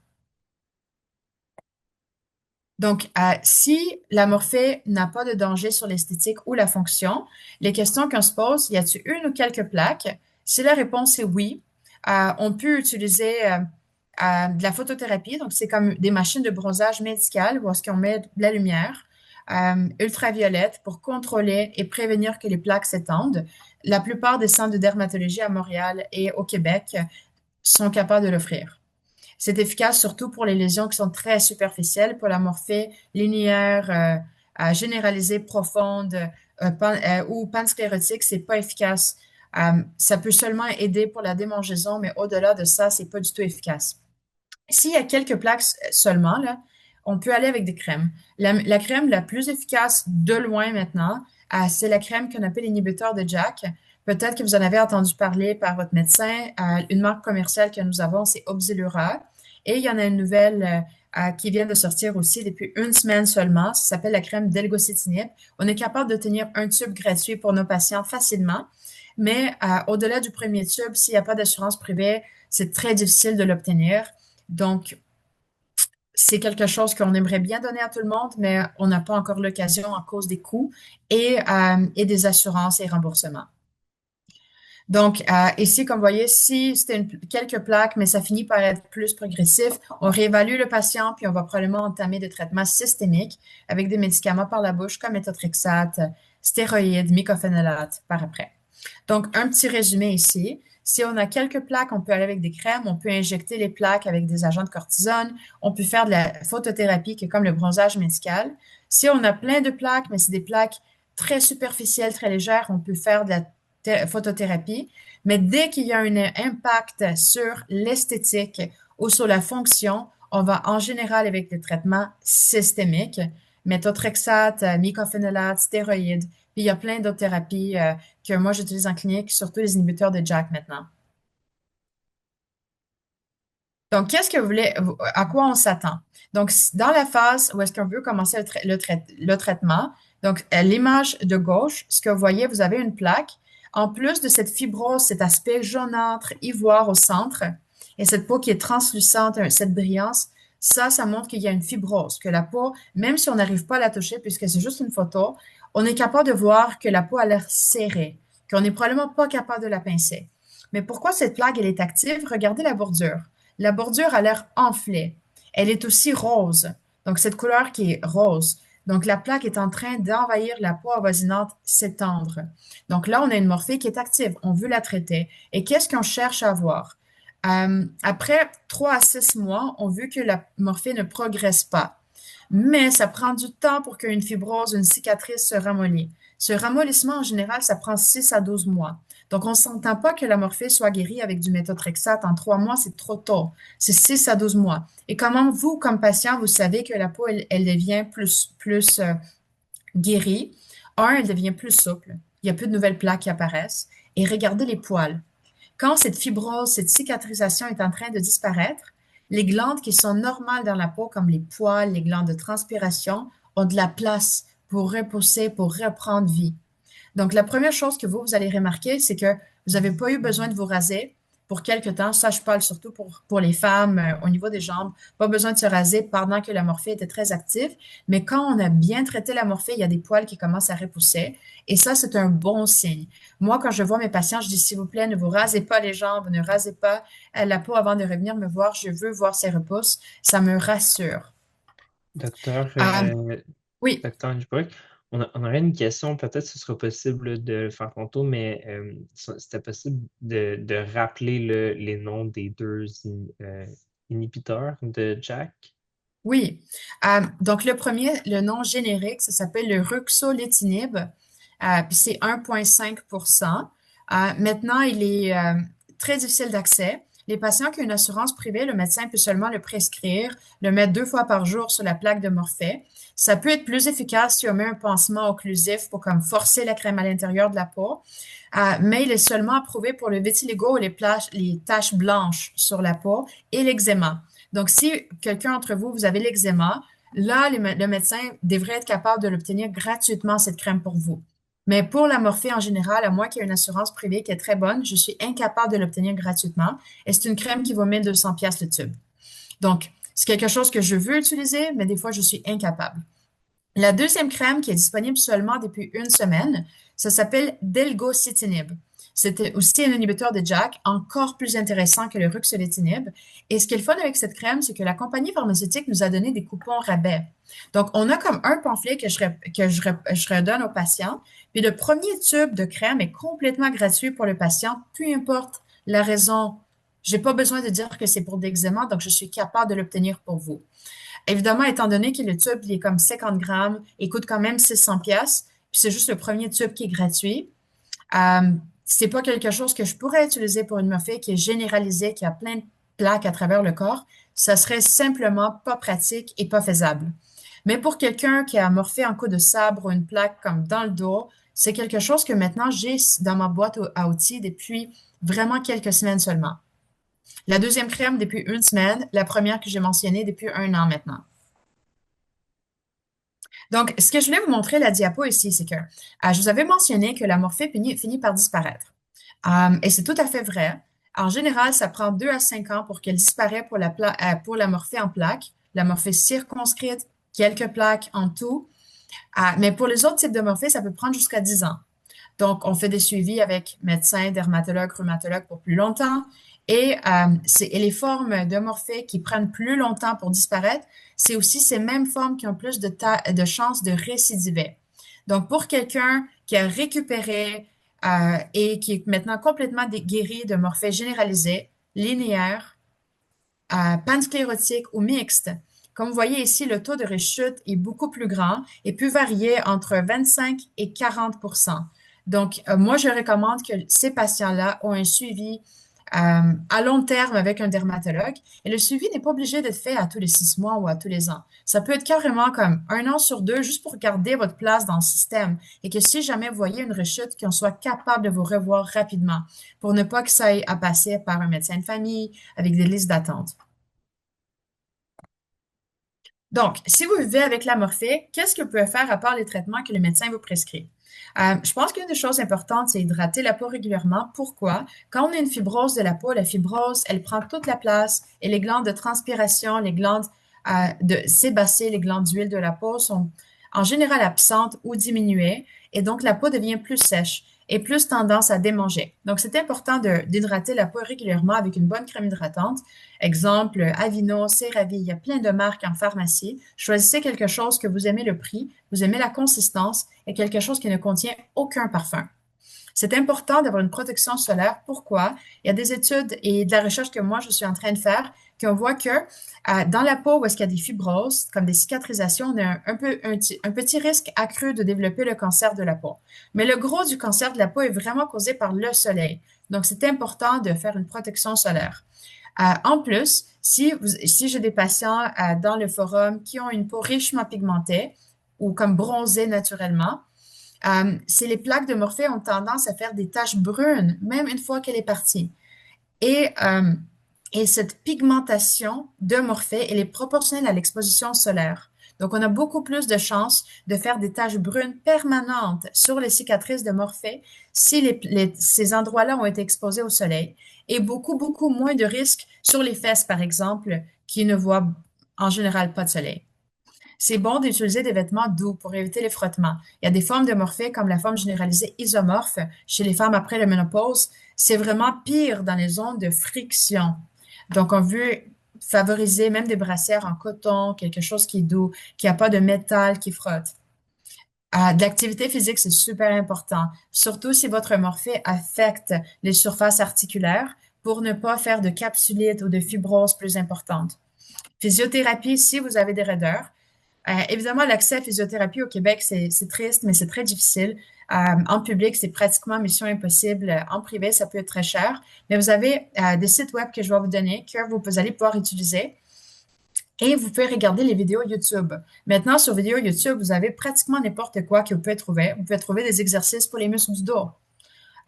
S2: Donc, si la morphée n'a pas de danger sur l'esthétique ou la fonction, les questions qu'on se pose, y a-t-il une ou quelques plaques? Si la réponse est oui, on peut utiliser de la photothérapie. Donc, c'est comme des machines de bronzage médical où est-ce qu'on met de la lumière ultraviolette pour contrôler et prévenir que les plaques s'étendent. La plupart des centres de dermatologie à Montréal et au Québec sont capables de l'offrir. C'est efficace surtout pour les lésions qui sont très superficielles, pour la morphée linéaire, généralisée, profonde ou pansclérotique, c'est pas efficace. Ça peut seulement aider pour la démangeaison, mais au-delà de ça, c'est pas du tout efficace. S'il y a quelques plaques seulement, là, on peut aller avec des crèmes. La crème la plus efficace de loin maintenant, c'est la crème qu'on appelle l'inhibiteur de JAK. Peut-être que vous en avez entendu parler par votre médecin. Une marque commerciale que nous avons, c'est Opzelura. Et il y en a une nouvelle qui vient de sortir aussi depuis une semaine seulement. Ça s'appelle la crème d'Elgocitinib. On est capable de tenir un tube gratuit pour nos patients facilement. Mais au-delà du premier tube, s'il n'y a pas d'assurance privée, c'est très difficile de l'obtenir. Donc, c'est quelque chose qu'on aimerait bien donner à tout le monde, mais on n'a pas encore l'occasion à cause des coûts et des assurances et remboursements. Donc, ici, comme vous voyez, si c'était quelques plaques, mais ça finit par être plus progressif, on réévalue le patient, puis on va probablement entamer des traitements systémiques avec des médicaments par la bouche comme méthotrexate, stéroïdes, mycophénolate par après. Donc, un petit résumé ici. Si on a quelques plaques, on peut aller avec des crèmes, on peut injecter les plaques avec des agents de cortisone, on peut faire de la photothérapie qui est comme le bronzage médical. Si on a plein de plaques, mais c'est des plaques très superficielles, très légères, on peut faire de la photothérapie. Mais dès qu'il y a un impact sur l'esthétique ou sur la fonction, on va en général avec des traitements systémiques, méthotrexate, mycophénolate, stéroïdes. Puis il y a plein d'autres thérapies que moi j'utilise en clinique, surtout les inhibiteurs de JAK maintenant. Donc, qu'est-ce que vous voulez, à quoi on s'attend? Donc, dans la phase où est-ce qu'on veut commencer le traitement, donc l'image de gauche, ce que vous voyez, vous avez une plaque. En plus de cette fibrose, cet aspect jaunâtre, ivoire au centre, et cette peau qui est translucente, cette brillance, ça montre qu'il y a une fibrose, que la peau, même si on n'arrive pas à la toucher, puisque c'est juste une photo, on est capable de voir que la peau a l'air serrée, qu'on n'est probablement pas capable de la pincer. Mais pourquoi cette plaque, elle est active? Regardez la bordure. La bordure a l'air enflée. Elle est aussi rose. Donc, cette couleur qui est rose. Donc, la plaque est en train d'envahir la peau avoisinante, s'étendre. Donc, là, on a une morphée qui est active. On veut la traiter. Et qu'est-ce qu'on cherche à voir? Après 3 à 6 mois, on veut que la morphée ne progresse pas. Mais ça prend du temps pour qu'une fibrose, une cicatrice se ramollisse. Ce ramollissement, en général, ça prend 6 à 12 mois. Donc, on ne s'entend pas que la morphée soit guérie avec du méthotrexate en 3 mois, c'est trop tôt. C'est 6 à 12 mois. Et comment vous, comme patient, vous savez que la peau, elle devient plus guérie? Un, elle devient plus souple. Il n'y a plus de nouvelles plaques qui apparaissent. Et regardez les poils. Quand cette fibrose, cette cicatrisation est en train de disparaître, les glandes qui sont normales dans la peau, comme les poils, les glandes de transpiration, ont de la place pour repousser, pour reprendre vie. Donc, la première chose que vous allez remarquer, c'est que vous n'avez pas eu besoin de vous raser pour quelque temps. Ça, je parle surtout pour les femmes au niveau des jambes. Pas besoin de se raser pendant que la morphée était très active. Mais quand on a bien traité la morphée, il y a des poils qui commencent à repousser. Et ça, c'est un bon signe. Moi, quand je vois mes patients, je dis, s'il vous plaît, ne vous rasez pas les jambes, ne rasez pas la peau avant de revenir me voir. Je veux voir ces repousses. Ça me rassure.
S1: Docteur,
S2: Euh, oui,
S1: docteur Dubreuil, on aurait une question, peut-être ce sera possible de le faire tantôt, mais c'était possible de rappeler les noms des deux inhibiteurs de Jack?
S2: oui. Donc, le premier, le nom générique, ça s'appelle le ruxolitinib, puis c'est 1,5%. Maintenant, il est très difficile d'accès. Les patients qui ont une assurance privée, le médecin peut seulement le prescrire, le mettre 2 fois par jour sur la plaque de morphée. Ça peut être plus efficace si on met un pansement occlusif pour comme forcer la crème à l'intérieur de la peau, mais il est seulement approuvé pour le vitiligo et les taches blanches sur la peau et l'eczéma. Donc, si quelqu'un d'entre vous, vous avez l'eczéma, là, le médecin devrait être capable de l'obtenir gratuitement, cette crème pour vous. Mais pour la morphée en général, à moins qu'il y ait une assurance privée qui est très bonne, je suis incapable de l'obtenir gratuitement. Et c'est une crème qui vaut 1200 pièces le tube. Donc, c'est quelque chose que je veux utiliser, mais des fois, je suis incapable. La deuxième crème qui est disponible seulement depuis une semaine, ça s'appelle Delgocitinib. C'était aussi un inhibiteur de JAK, encore plus intéressant que le ruxolitinib. Et ce qui est le fun avec cette crème, c'est que la compagnie pharmaceutique nous a donné des coupons rabais. Donc, on a comme un pamphlet que je redonne aux patients. Puis le premier tube de crème est complètement gratuit pour le patient, peu importe la raison. J'ai pas besoin de dire que c'est pour l'eczéma, donc je suis capable de l'obtenir pour vous. Évidemment, étant donné que le tube, il est comme 50 grammes, il coûte quand même 600 pièces, puis c'est juste le premier tube qui est gratuit. Euh, c'est pas quelque chose que je pourrais utiliser pour une morphée qui est généralisée, qui a plein de plaques à travers le corps. Ça serait simplement pas pratique et pas faisable. Mais pour quelqu'un qui a morphé en coup de sabre ou une plaque comme dans le dos, c'est quelque chose que maintenant j'ai dans ma boîte à outils depuis vraiment quelques semaines seulement. La deuxième crème depuis une semaine, la première que j'ai mentionnée depuis un an maintenant. Donc, ce que je voulais vous montrer, la diapo ici, c'est que je vous avais mentionné que la morphée finit par disparaître. Et c'est tout à fait vrai. En général, ça prend 2 à 5 ans pour qu'elle disparaisse pour la morphée en plaques, la morphée circonscrite, quelques plaques en tout. Mais pour les autres types de morphée, ça peut prendre jusqu'à 10 ans. Donc, on fait des suivis avec médecins, dermatologues, rhumatologues pour plus longtemps. Et les formes de morphée qui prennent plus longtemps pour disparaître, c'est aussi ces mêmes formes qui ont plus de chances de récidiver. Donc, pour quelqu'un qui a récupéré et qui est maintenant complètement guéri de morphée généralisée, linéaire, pansclérotique ou mixte, comme vous voyez ici, le taux de rechute est beaucoup plus grand et peut varier entre 25 et 40. Donc, moi, je recommande que ces patients-là ont un suivi à long terme avec un dermatologue. Et le suivi n'est pas obligé d'être fait à tous les 6 mois ou à tous les ans. Ça peut être carrément comme 1 an sur 2, juste pour garder votre place dans le système. Et que si jamais vous voyez une rechute, qu'on soit capable de vous revoir rapidement pour ne pas que ça ait à passer par un médecin de famille avec des listes d'attente. Donc, si vous vivez avec la morphée, qu'est-ce que vous pouvez faire à part les traitements que le médecin vous prescrit? Je pense qu'une des choses importantes, c'est hydrater la peau régulièrement. Pourquoi? Quand on a une fibrose de la peau, la fibrose, elle prend toute la place et les glandes de transpiration, les glandes de sébacées, les glandes d'huile de la peau sont en général absentes ou diminuées et donc la peau devient plus sèche et plus tendance à démanger. Donc, c'est important d'hydrater la peau régulièrement avec une bonne crème hydratante. Exemple, Aveeno, CeraVe, il y a plein de marques en pharmacie. Choisissez quelque chose que vous aimez le prix, vous aimez la consistance et quelque chose qui ne contient aucun parfum. C'est important d'avoir une protection solaire. Pourquoi? Il y a des études et de la recherche que moi, je suis en train de faire, qu'on voit que dans la peau où est-ce qu'il y a des fibroses, comme des cicatrisations, on a un petit risque accru de développer le cancer de la peau. Mais le gros du cancer de la peau est vraiment causé par le soleil. Donc, c'est important de faire une protection solaire. En plus, si j'ai des patients dans le forum qui ont une peau richement pigmentée ou comme bronzée naturellement, c'est les plaques de morphée ont tendance à faire des taches brunes, même une fois qu'elle est partie. Et, euh, et cette pigmentation de morphée, elle est proportionnelle à l'exposition solaire. Donc, on a beaucoup plus de chances de faire des taches brunes permanentes sur les cicatrices de morphée si ces endroits-là ont été exposés au soleil et beaucoup, beaucoup moins de risques sur les fesses, par exemple, qui ne voient en général pas de soleil. C'est bon d'utiliser des vêtements doux pour éviter les frottements. Il y a des formes de morphée comme la forme généralisée isomorphe chez les femmes après la ménopause. C'est vraiment pire dans les zones de friction. Donc, on veut favoriser même des brassières en coton, quelque chose qui est doux, qui n'a pas de métal qui frotte. De l'activité physique, c'est super important, surtout si votre morphée affecte les surfaces articulaires pour ne pas faire de capsulite ou de fibrose plus importante. Physiothérapie, si vous avez des raideurs, évidemment, l'accès à physiothérapie au Québec, c'est triste, mais c'est très difficile. En public, c'est pratiquement mission impossible. En privé, ça peut être très cher. Mais vous avez des sites web que je vais vous donner que vous allez pouvoir utiliser et vous pouvez regarder les vidéos YouTube. Maintenant, sur vidéo YouTube, vous avez pratiquement n'importe quoi que vous pouvez trouver. Vous pouvez trouver des exercices pour les muscles du dos.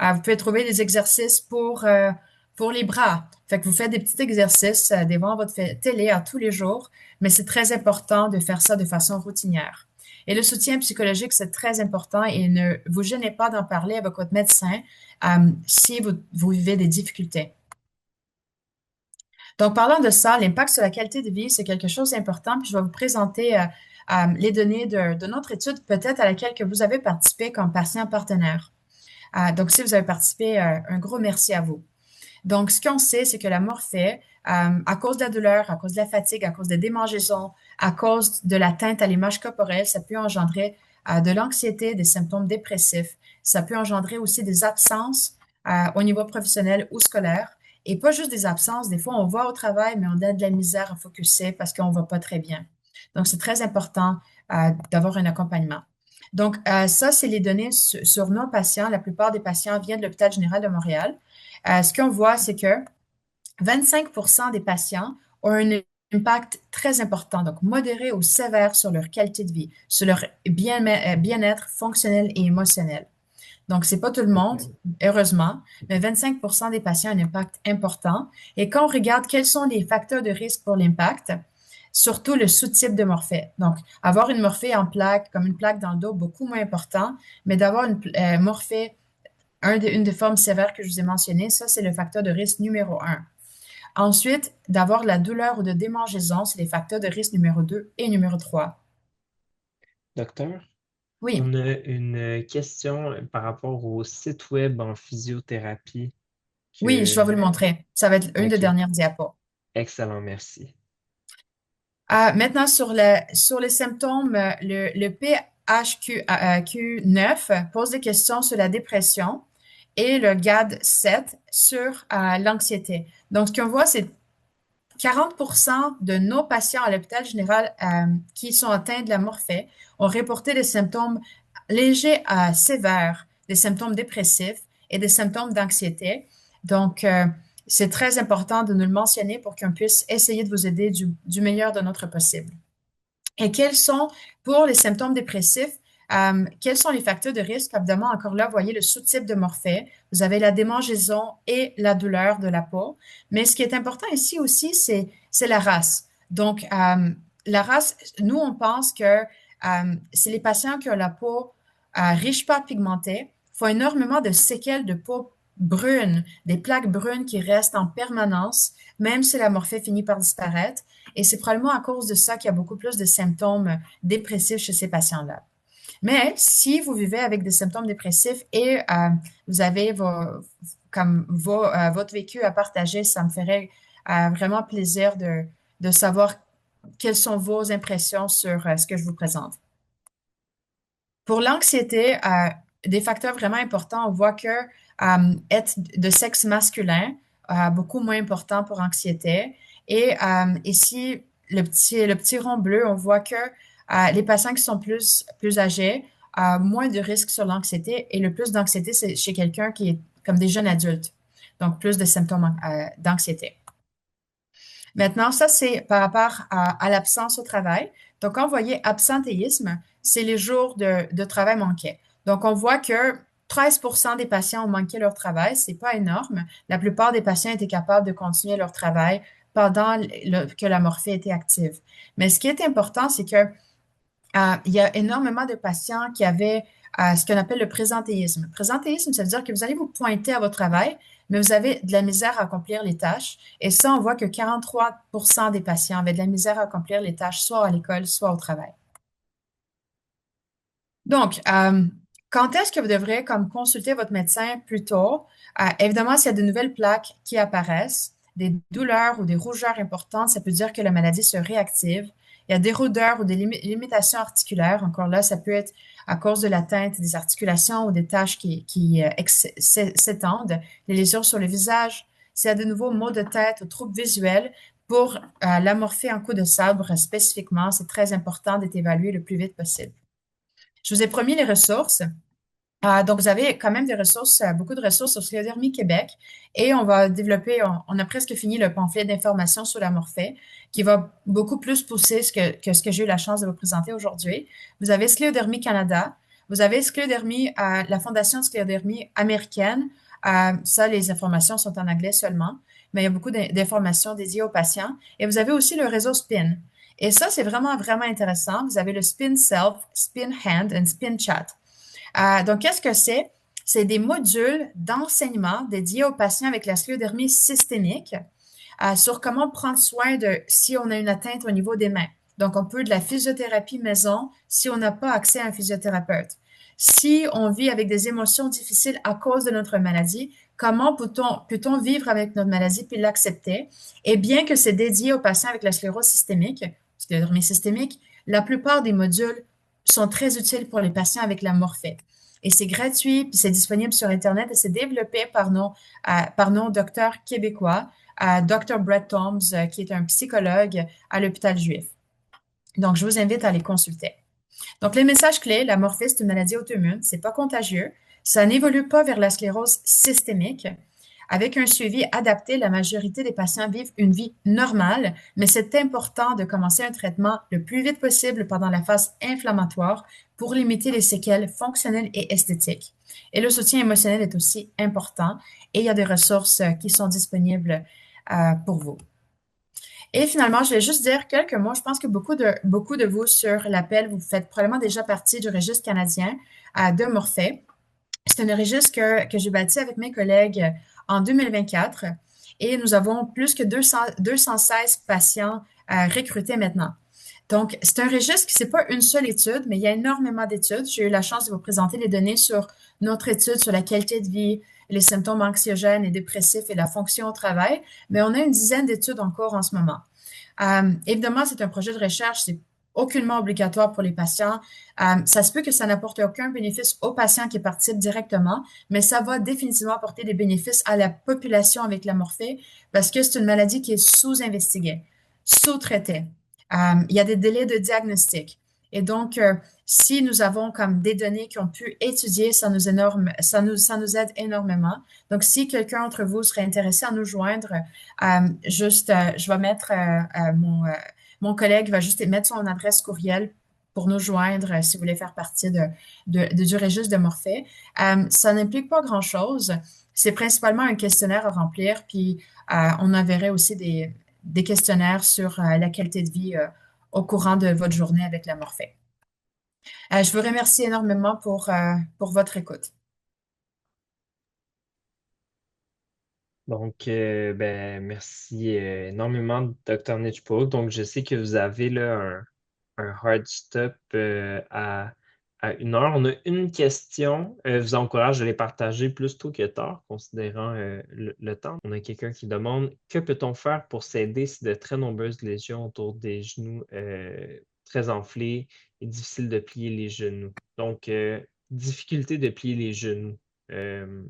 S2: Vous pouvez trouver des exercices pour les bras. Fait que vous faites des petits exercices devant votre télé à tous les jours, mais c'est très important de faire ça de façon routinière. Et le soutien psychologique, c'est très important et ne vous gênez pas d'en parler avec votre médecin si vous vivez des difficultés. Donc, parlant de ça, l'impact sur la qualité de vie, c'est quelque chose d'important. Puis je vais vous présenter les données de notre étude, peut-être à laquelle que vous avez participé comme patient partenaire. Donc, si vous avez participé, un gros merci à vous. Donc, ce qu'on sait, c'est que la morphée, à cause de la douleur, à cause de la fatigue, à cause des démangeaisons, à cause de l'atteinte à l'image corporelle, ça peut engendrer de l'anxiété, des symptômes dépressifs. Ça peut engendrer aussi des absences au niveau professionnel ou scolaire. Et pas juste des absences. Des fois, on va au travail, mais on a de la misère à focuser parce qu'on va pas très bien. Donc, c'est très important d'avoir un accompagnement. Donc, ça, c'est les données sur nos patients. La plupart des patients viennent de l'Hôpital général de Montréal. Ce qu'on voit, c'est que 25% des patients ont un impact très important, donc modéré ou sévère sur leur qualité de vie, sur leur bien-être fonctionnel et émotionnel. Donc, c'est pas tout le monde,
S1: Mhm.
S2: heureusement, mais 25% des patients ont un impact important. Et quand on regarde quels sont les facteurs de risque pour l'impact, surtout le sous-type de morphée. Donc, avoir une morphée en plaque, comme une plaque dans le dos, beaucoup moins important, mais d'avoir une morphée une des formes sévères que je vous ai mentionnées, ça, c'est le facteur de risque numéro un. Ensuite, d'avoir la douleur ou de démangeaison, c'est les facteurs de risque numéro 2 et numéro 3.
S1: Docteur,
S2: Oui,
S1: on a une question par rapport au site web en physiothérapie
S2: oui, je vais vous le
S1: que...
S2: montrer. Ça va être une des
S1: OK,
S2: dernières diapos.
S1: excellent, merci.
S2: Maintenant, sur les symptômes, le PHQ9 pose des questions sur la dépression et le GAD-7 sur l'anxiété. Donc, ce qu'on voit, c'est 40% de nos patients à l'hôpital général qui sont atteints de la morphée ont reporté des symptômes légers à sévères, des symptômes dépressifs et des symptômes d'anxiété. Donc, c'est très important de nous le mentionner pour qu'on puisse essayer de vous aider du meilleur de notre possible. Et quels sont, pour les symptômes dépressifs, quels sont les facteurs de risque? Évidemment, encore là, vous voyez le sous-type de morphée. Vous avez la démangeaison et la douleur de la peau. Mais ce qui est important ici aussi, c'est la race. Donc, la race, nous, on pense que c'est les patients qui ont la peau riche pas pigmentée, font énormément de séquelles de peau brune, des plaques brunes qui restent en permanence, même si la morphée finit par disparaître. Et c'est probablement à cause de ça qu'il y a beaucoup plus de symptômes dépressifs chez ces patients-là. Mais si vous vivez avec des symptômes dépressifs et vous avez votre vécu à partager, ça me ferait vraiment plaisir de savoir quelles sont vos impressions sur ce que je vous présente. Pour l'anxiété, des facteurs vraiment importants, on voit que être de sexe masculin, beaucoup moins important pour anxiété. Et ici, le petit rond bleu, on voit que les patients qui sont plus âgés, moins de risques sur l'anxiété. Et le plus d'anxiété, c'est chez quelqu'un qui est comme des jeunes adultes. Donc, plus de symptômes d'anxiété. Maintenant, ça, c'est par rapport à l'absence au travail. Donc, quand vous voyez absentéisme, c'est les jours de travail manqués. Donc, on voit que 13% des patients ont manqué leur travail. C'est pas énorme. La plupart des patients étaient capables de continuer leur travail pendant que la morphée était active. Mais ce qui est important, c'est que il y a énormément de patients qui avaient ce qu'on appelle le présentéisme. Présentéisme, ça veut dire que vous allez vous pointer à votre travail, mais vous avez de la misère à accomplir les tâches. Et ça, on voit que 43% des patients avaient de la misère à accomplir les tâches, soit à l'école, soit au travail. Donc, quand est-ce que vous devrez comme consulter votre médecin plus tôt? Évidemment, s'il y a de nouvelles plaques qui apparaissent, des douleurs ou des rougeurs importantes, ça peut dire que la maladie se réactive. Il y a des rondeurs ou des limitations articulaires. Encore là, ça peut être à cause de l'atteinte des articulations ou des taches qui s'étendent, les lésions sur le visage. S'il y a de nouveaux maux de tête ou troubles visuels, pour l'amorphée en coup de sabre spécifiquement, c'est très important d'être évalué le plus vite possible. Je vous ai promis les ressources. Donc, vous avez quand même des ressources, beaucoup de ressources sur Scléodermie Québec et on va développer, on a presque fini le pamphlet d'information sur la morphée qui va beaucoup plus pousser que ce que j'ai eu la chance de vous présenter aujourd'hui. Vous avez Scléodermie Canada, vous avez Scléodermie, la Fondation de Scléodermie américaine. Ça, les informations sont en anglais seulement, mais il y a beaucoup d'informations dédiées aux patients. Et vous avez aussi le réseau SPIN. Et ça, c'est vraiment, vraiment intéressant. Vous avez le Spin Self, Spin Hand et Spin Chat. Donc, qu'est-ce que c'est? C'est des modules d'enseignement dédiés aux patients avec la scléodermie systémique sur comment prendre soin de si on a une atteinte au niveau des mains. Donc, on peut de la physiothérapie maison si on n'a pas accès à un physiothérapeute. Si on vit avec des émotions difficiles à cause de notre maladie, comment peut-on vivre avec notre maladie puis l'accepter? Et bien que c'est dédié aux patients avec la scléodermie systémique, la plupart des modules sont très utiles pour les patients avec la morphée. Et c'est gratuit, puis c'est disponible sur Internet et c'est développé par nos docteurs québécois, Dr. Brett Toms, qui est un psychologue à l'hôpital juif. Donc, je vous invite à les consulter. Donc, les messages clés, la morphée, c'est une maladie auto-immune, c'est pas contagieux, ça n'évolue pas vers la sclérose systémique. Avec un suivi adapté, la majorité des patients vivent une vie normale, mais c'est important de commencer un traitement le plus vite possible pendant la phase inflammatoire pour limiter les séquelles fonctionnelles et esthétiques. Et le soutien émotionnel est aussi important et il y a des ressources qui sont disponibles pour vous. Et finalement, je vais juste dire quelques mots. Je pense que beaucoup de vous sur l'appel, vous faites probablement déjà partie du registre canadien de Morphée. C'est un registre que j'ai bâti avec mes collègues en 2024 et nous avons plus que 216 patients recrutés maintenant. Donc, c'est un registre qui, c'est pas une seule étude, mais il y a énormément d'études. J'ai eu la chance de vous présenter les données sur notre étude sur la qualité de vie, les symptômes anxiogènes et dépressifs et la fonction au travail, mais on a une dizaine d'études en cours en ce moment. Évidemment, c'est un projet de recherche, c'est aucunement obligatoire pour les patients. Ça se peut que ça n'apporte aucun bénéfice aux patients qui participent directement, mais ça va définitivement apporter des bénéfices à la population avec la morphée parce que c'est une maladie qui est sous-investiguée, sous-traitée. Il y a des délais de diagnostic. Et donc, si nous avons comme des données qui ont pu étudier, ça nous aide énormément. Donc, si quelqu'un d'entre vous serait intéressé à nous joindre, je vais mettre mon collègue va juste mettre son adresse courriel pour nous joindre si vous voulez faire partie du registre de Morphée. Ça n'implique pas grand-chose. C'est principalement un questionnaire à remplir, puis on enverrait aussi des questionnaires sur la qualité de vie au courant de votre journée avec la morphée. Je vous remercie énormément pour votre écoute.
S1: Donc, ben, merci énormément, Dr. Nitchpool. Donc, je sais que vous avez là un hard stop à 1 heure. On a une question. Je vous encourage à les partager plus tôt que tard, considérant le temps. On a quelqu'un qui demande, que peut-on faire pour s'aider si de très nombreuses lésions autour des genoux très enflées et difficile de plier les genoux? Donc, difficulté de plier les genoux. Euh,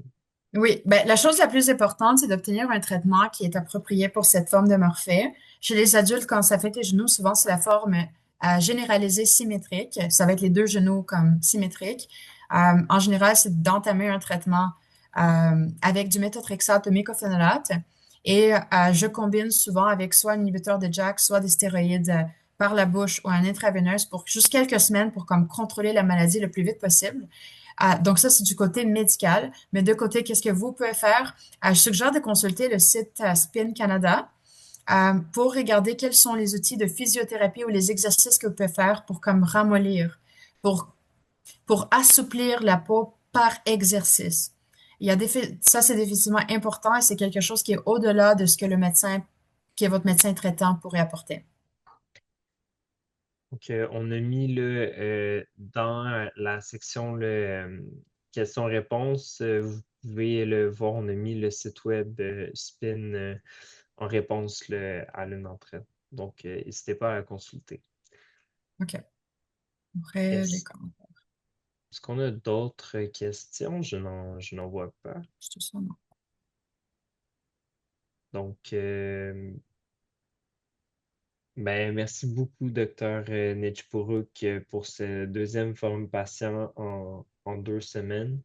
S2: Oui, ben, la chose la plus importante, c'est d'obtenir un traitement qui est approprié pour cette forme de morphée. Chez les adultes, quand ça affecte les genoux, souvent c'est la forme généralisée symétrique. Ça va être les deux genoux comme symétriques. En général, c'est d'entamer un traitement avec du méthotrexate ou mycophénolate. Et je combine souvent avec soit un inhibiteur de JAK, soit des stéroïdes par la bouche ou un intraveineuse pour juste quelques semaines pour comme contrôler la maladie le plus vite possible. Donc ça, c'est du côté médical. Mais de côté, qu'est-ce que vous pouvez faire? Je suggère de consulter le site Spin Canada pour regarder quels sont les outils de physiothérapie ou les exercices que vous pouvez faire pour comme ramollir, pour, pour assouplir la peau par exercice. Ça, c'est définitivement important et c'est quelque chose qui est au-delà de ce que le médecin, qui est votre médecin traitant pourrait apporter.
S1: Donc, on a mis dans la section questions-réponses, vous pouvez le voir, on a mis le site web Spin en réponse à l'une d'entre elles. Donc, n'hésitez pas à la consulter.
S2: OK. Après, les
S1: Est-ce,
S2: commentaires,
S1: est-ce qu'on a d'autres questions? Je n'en vois pas.
S2: c'est ça, non?
S1: Donc, ben, merci beaucoup, docteur Nechipuruk, pour ce deuxième forum patient en 2 semaines.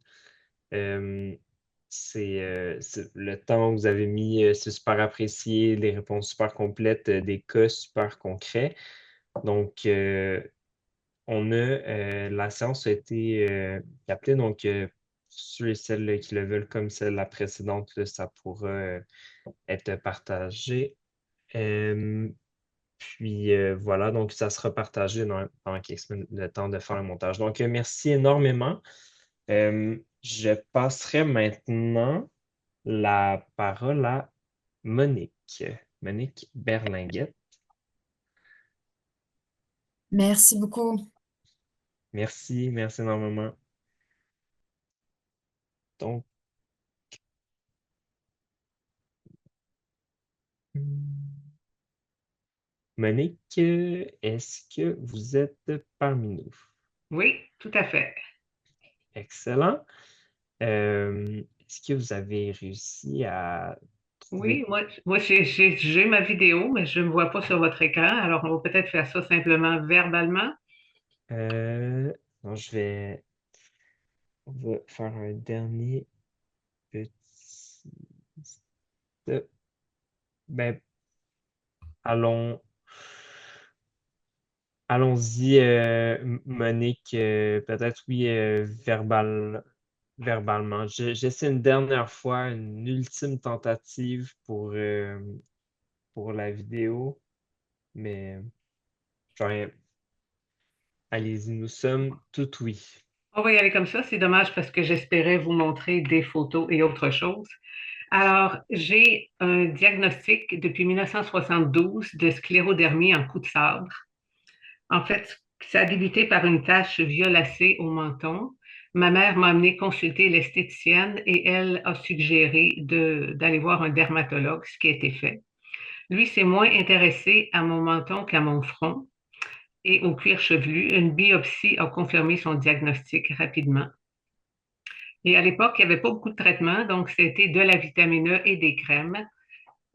S1: Euh, le temps que vous avez mis, c'est super apprécié, les réponses super complètes, des cas super concrets. Donc, la séance a été appelée, donc pour ceux et celles qui le veulent, comme celle la précédente, là, ça pourra être partagé. Euh, Puis voilà, donc ça sera partagé dans quelques semaines, le temps de faire le montage. Donc, merci énormément. Je passerai maintenant la parole à Monique. Monique Berlinguet.
S2: Merci beaucoup.
S1: Merci, merci énormément. Donc, Monique, est-ce que vous êtes parmi nous?
S3: Oui, tout à fait.
S1: Excellent. Est-ce que vous avez réussi à trouver...
S3: Oui, moi j'ai ma vidéo, mais je ne me vois pas sur votre écran. Alors, on va peut-être faire ça simplement verbalement.
S1: Euh, non, on va faire un dernier petit step. Ben, allons, allons-y, Monique, peut-être oui, verbalement. J'essaie une dernière fois, une ultime tentative pour la vidéo, mais genre, allez-y, nous sommes tout oui.
S3: On va y aller comme ça. C'est dommage parce que j'espérais vous montrer des photos et autre chose. Alors, j'ai un diagnostic depuis 1972 de sclérodermie en coup de sabre. En fait, ça a débuté par une tache violacée au menton. Ma mère m'a amené consulter l'esthéticienne et elle a suggéré d'aller voir un dermatologue, ce qui a été fait. Lui s'est moins intéressé à mon menton qu'à mon front et au cuir chevelu. Une biopsie a confirmé son diagnostic rapidement. Et à l'époque, il n'y avait pas beaucoup de traitements, donc c'était de la vitamine E et des crèmes.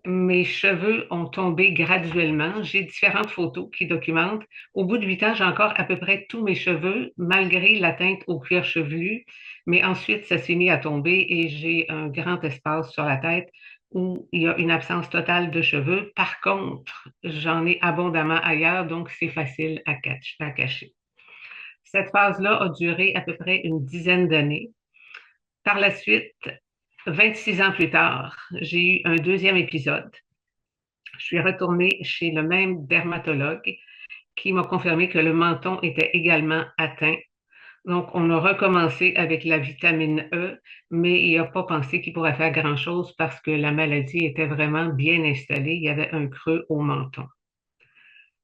S3: Mes cheveux ont tombé graduellement. J'ai différentes photos qui documentent. Au bout de 8 ans, j'ai encore à peu près tous mes cheveux, malgré l'atteinte au cuir chevelu. Mais ensuite, ça s'est mis à tomber et j'ai un grand espace sur la tête où il y a une absence totale de cheveux. Par contre, j'en ai abondamment ailleurs, donc c'est facile à cacher. Cette phase-là a duré à peu près une dizaine d'années. Par la suite, 26 ans plus tard, j'ai eu un deuxième épisode. Je suis retournée chez le même dermatologue qui m'a confirmé que le menton était également atteint. Donc, on a recommencé avec la vitamine E, mais il n'a pas pensé qu'il pourrait faire grand-chose parce que la maladie était vraiment bien installée. Il y avait un creux au menton.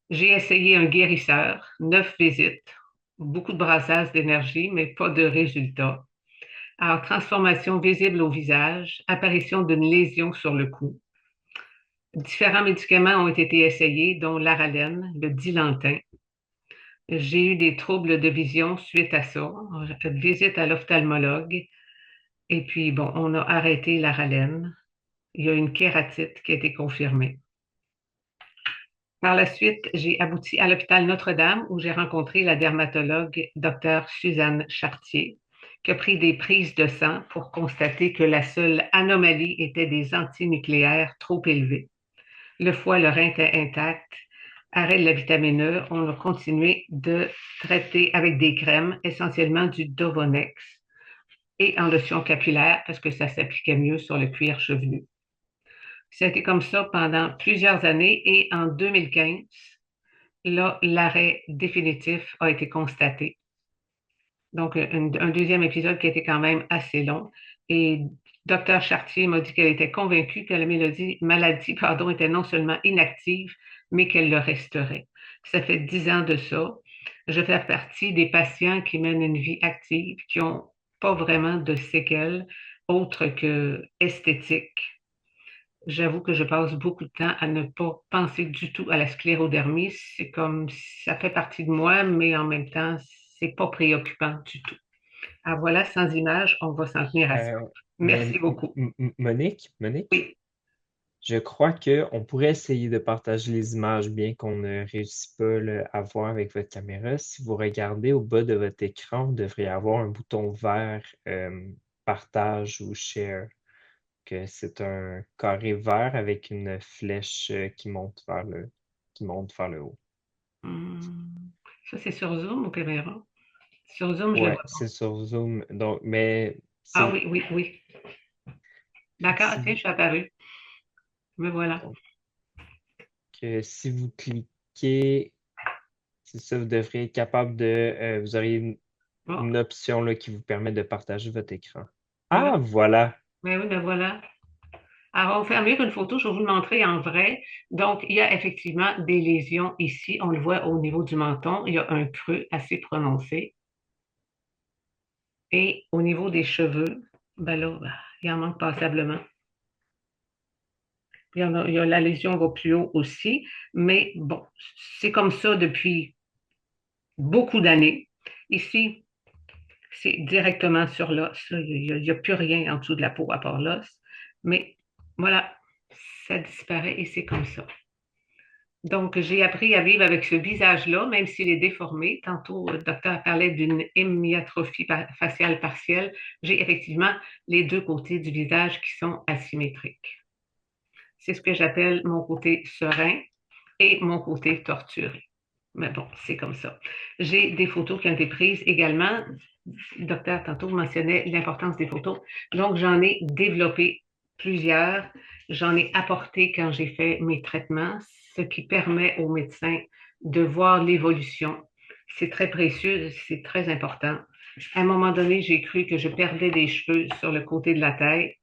S3: J'ai essayé un guérisseur, 9 visites, beaucoup de brassage d'énergie, mais pas de résultat. Alors, transformation visible au visage, apparition d'une lésion sur le cou. Différents médicaments ont été essayés, dont l'Aralène, le Dilantin. J'ai eu des troubles de vision suite à ça. J'ai fait visite à l'ophtalmologue. Et puis, bon, on a arrêté l'Aralène. Il y a une kératite qui a été confirmée. Par la suite, j'ai abouti à l'hôpital Notre-Dame où j'ai rencontré la dermatologue Dr Suzanne Chartier, qui a pris des prises de sang pour constater que la seule anomalie était des antinucléaires trop élevés. Le foie, le rein était intact. Arrêt de la vitamine E, on a continué de traiter avec des crèmes, essentiellement du Dovonex. et en lotion capillaire parce que ça s'appliquait mieux sur le cuir chevelu. Ça a été comme ça pendant plusieurs années et en 2015, là, l'arrêt définitif a été constaté. Donc, un deuxième épisode qui a été quand même assez long. Et Dr Chartier m'a dit qu'elle était convaincue que la maladie, pardon, était non seulement inactive, mais qu'elle le resterait. Ça fait 10 ans de ça. Je fais partie des patients qui mènent une vie active, qui n'ont pas vraiment de séquelles autres que esthétiques. J'avoue que je passe beaucoup de temps à ne pas penser du tout à la sclérodermie. C'est comme ça fait partie de moi, mais en même temps, c'est pas préoccupant du tout. Ah voilà, sans image, on va s'en tenir à ça.
S1: Euh,
S3: Merci
S1: mais
S3: beaucoup.
S1: Monique,
S3: Oui.
S1: je crois qu'on pourrait essayer de partager les images, bien qu'on ne réussisse pas à voir avec votre caméra. Si vous regardez au bas de votre écran, vous devriez avoir un bouton vert partage ou share, que c'est un carré vert avec une flèche qui monte vers le haut.
S3: Hum, Ça, c'est sur Zoom ou caméra? Sur Zoom, je le
S1: Ouais,
S3: vois pas.
S1: c'est sur Zoom. Donc, mais
S3: Ah
S1: c'est
S3: oui, oui, oui. D'accord,
S1: si
S3: tiens,
S1: vous,
S3: je suis apparu. Me voilà.
S1: donc, si vous cliquez, c'est ça, vous devriez être capable vous aurez
S3: Bon,
S1: une option là, qui vous permet de partager votre écran.
S3: voilà.
S1: Ah, voilà.
S3: Ben oui, ben voilà. Alors, on va faire mieux qu'une photo, je vais vous le montrer en vrai. Donc, il y a effectivement des lésions ici. On le voit au niveau du menton. Il y a un creux assez prononcé. Et au niveau des cheveux, ben là, il en manque passablement. La lésion va plus haut aussi. Mais bon, c'est comme ça depuis beaucoup d'années. Ici, c'est directement sur l'os. Il n'y a plus rien en dessous de la peau à part l'os. Mais voilà, ça disparaît et c'est comme ça. Donc, j'ai appris à vivre avec ce visage-là, même s'il est déformé. Tantôt, le docteur parlait d'une hémiatrophie faciale partielle. J'ai effectivement les deux côtés du visage qui sont asymétriques. C'est ce que j'appelle mon côté serein et mon côté torturé. Mais bon, c'est comme ça. J'ai des photos qui ont été prises également. Le docteur, tantôt, mentionnait l'importance des photos. Donc, j'en ai développé plusieurs. J'en ai apporté quand j'ai fait mes traitements, ce qui permet aux médecins de voir l'évolution. C'est très précieux, c'est très important. À un moment donné, j'ai cru que je perdais des cheveux sur le côté de la tête.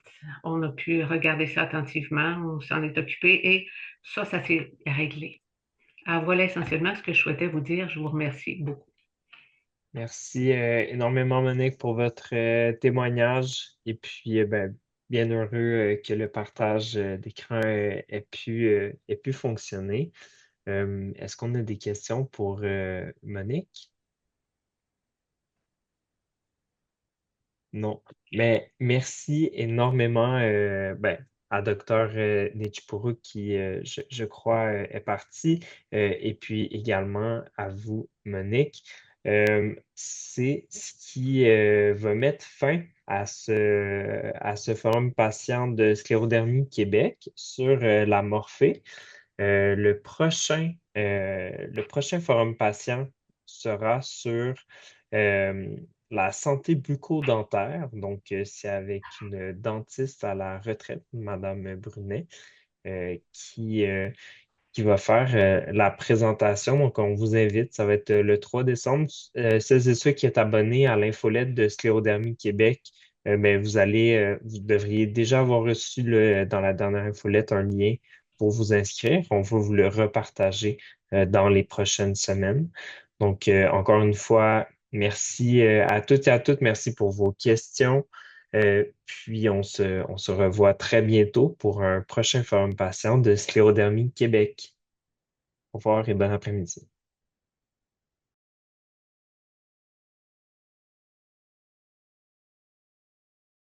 S3: On a pu regarder ça attentivement, on s'en est occupé et ça s'est réglé. Alors voilà essentiellement ce que je souhaitais vous dire. Je vous remercie beaucoup.
S1: Merci énormément, Monique, pour votre témoignage. Et puis, ben, bien heureux que le partage d'écran ait pu fonctionner. Est-ce qu'on a des questions pour Monique? Non. Mais merci énormément ben, à Dr. Nechipuru qui, je crois, est parti, et puis également à vous, Monique. C'est ce qui va mettre fin à ce forum patient de Sclérodermie Québec sur la morphée. Le prochain forum patient sera sur euh, la santé bucco-dentaire. Donc, c'est avec une dentiste à la retraite, Madame Brunet, qui va faire la présentation. Donc, on vous invite. Ça va être le 3 décembre. Celles et ceux qui êtes abonnés à l'infolette de Sclérodermie Québec, ben, vous devriez déjà avoir reçu dans la dernière infolette un lien pour vous inscrire. On va vous le repartager dans les prochaines semaines. Donc, encore une fois, merci à toutes et à toutes. Merci pour vos questions. Puis, on se revoit très bientôt pour un prochain forum patient de Sclérodermie Québec. Au revoir et bon après-midi.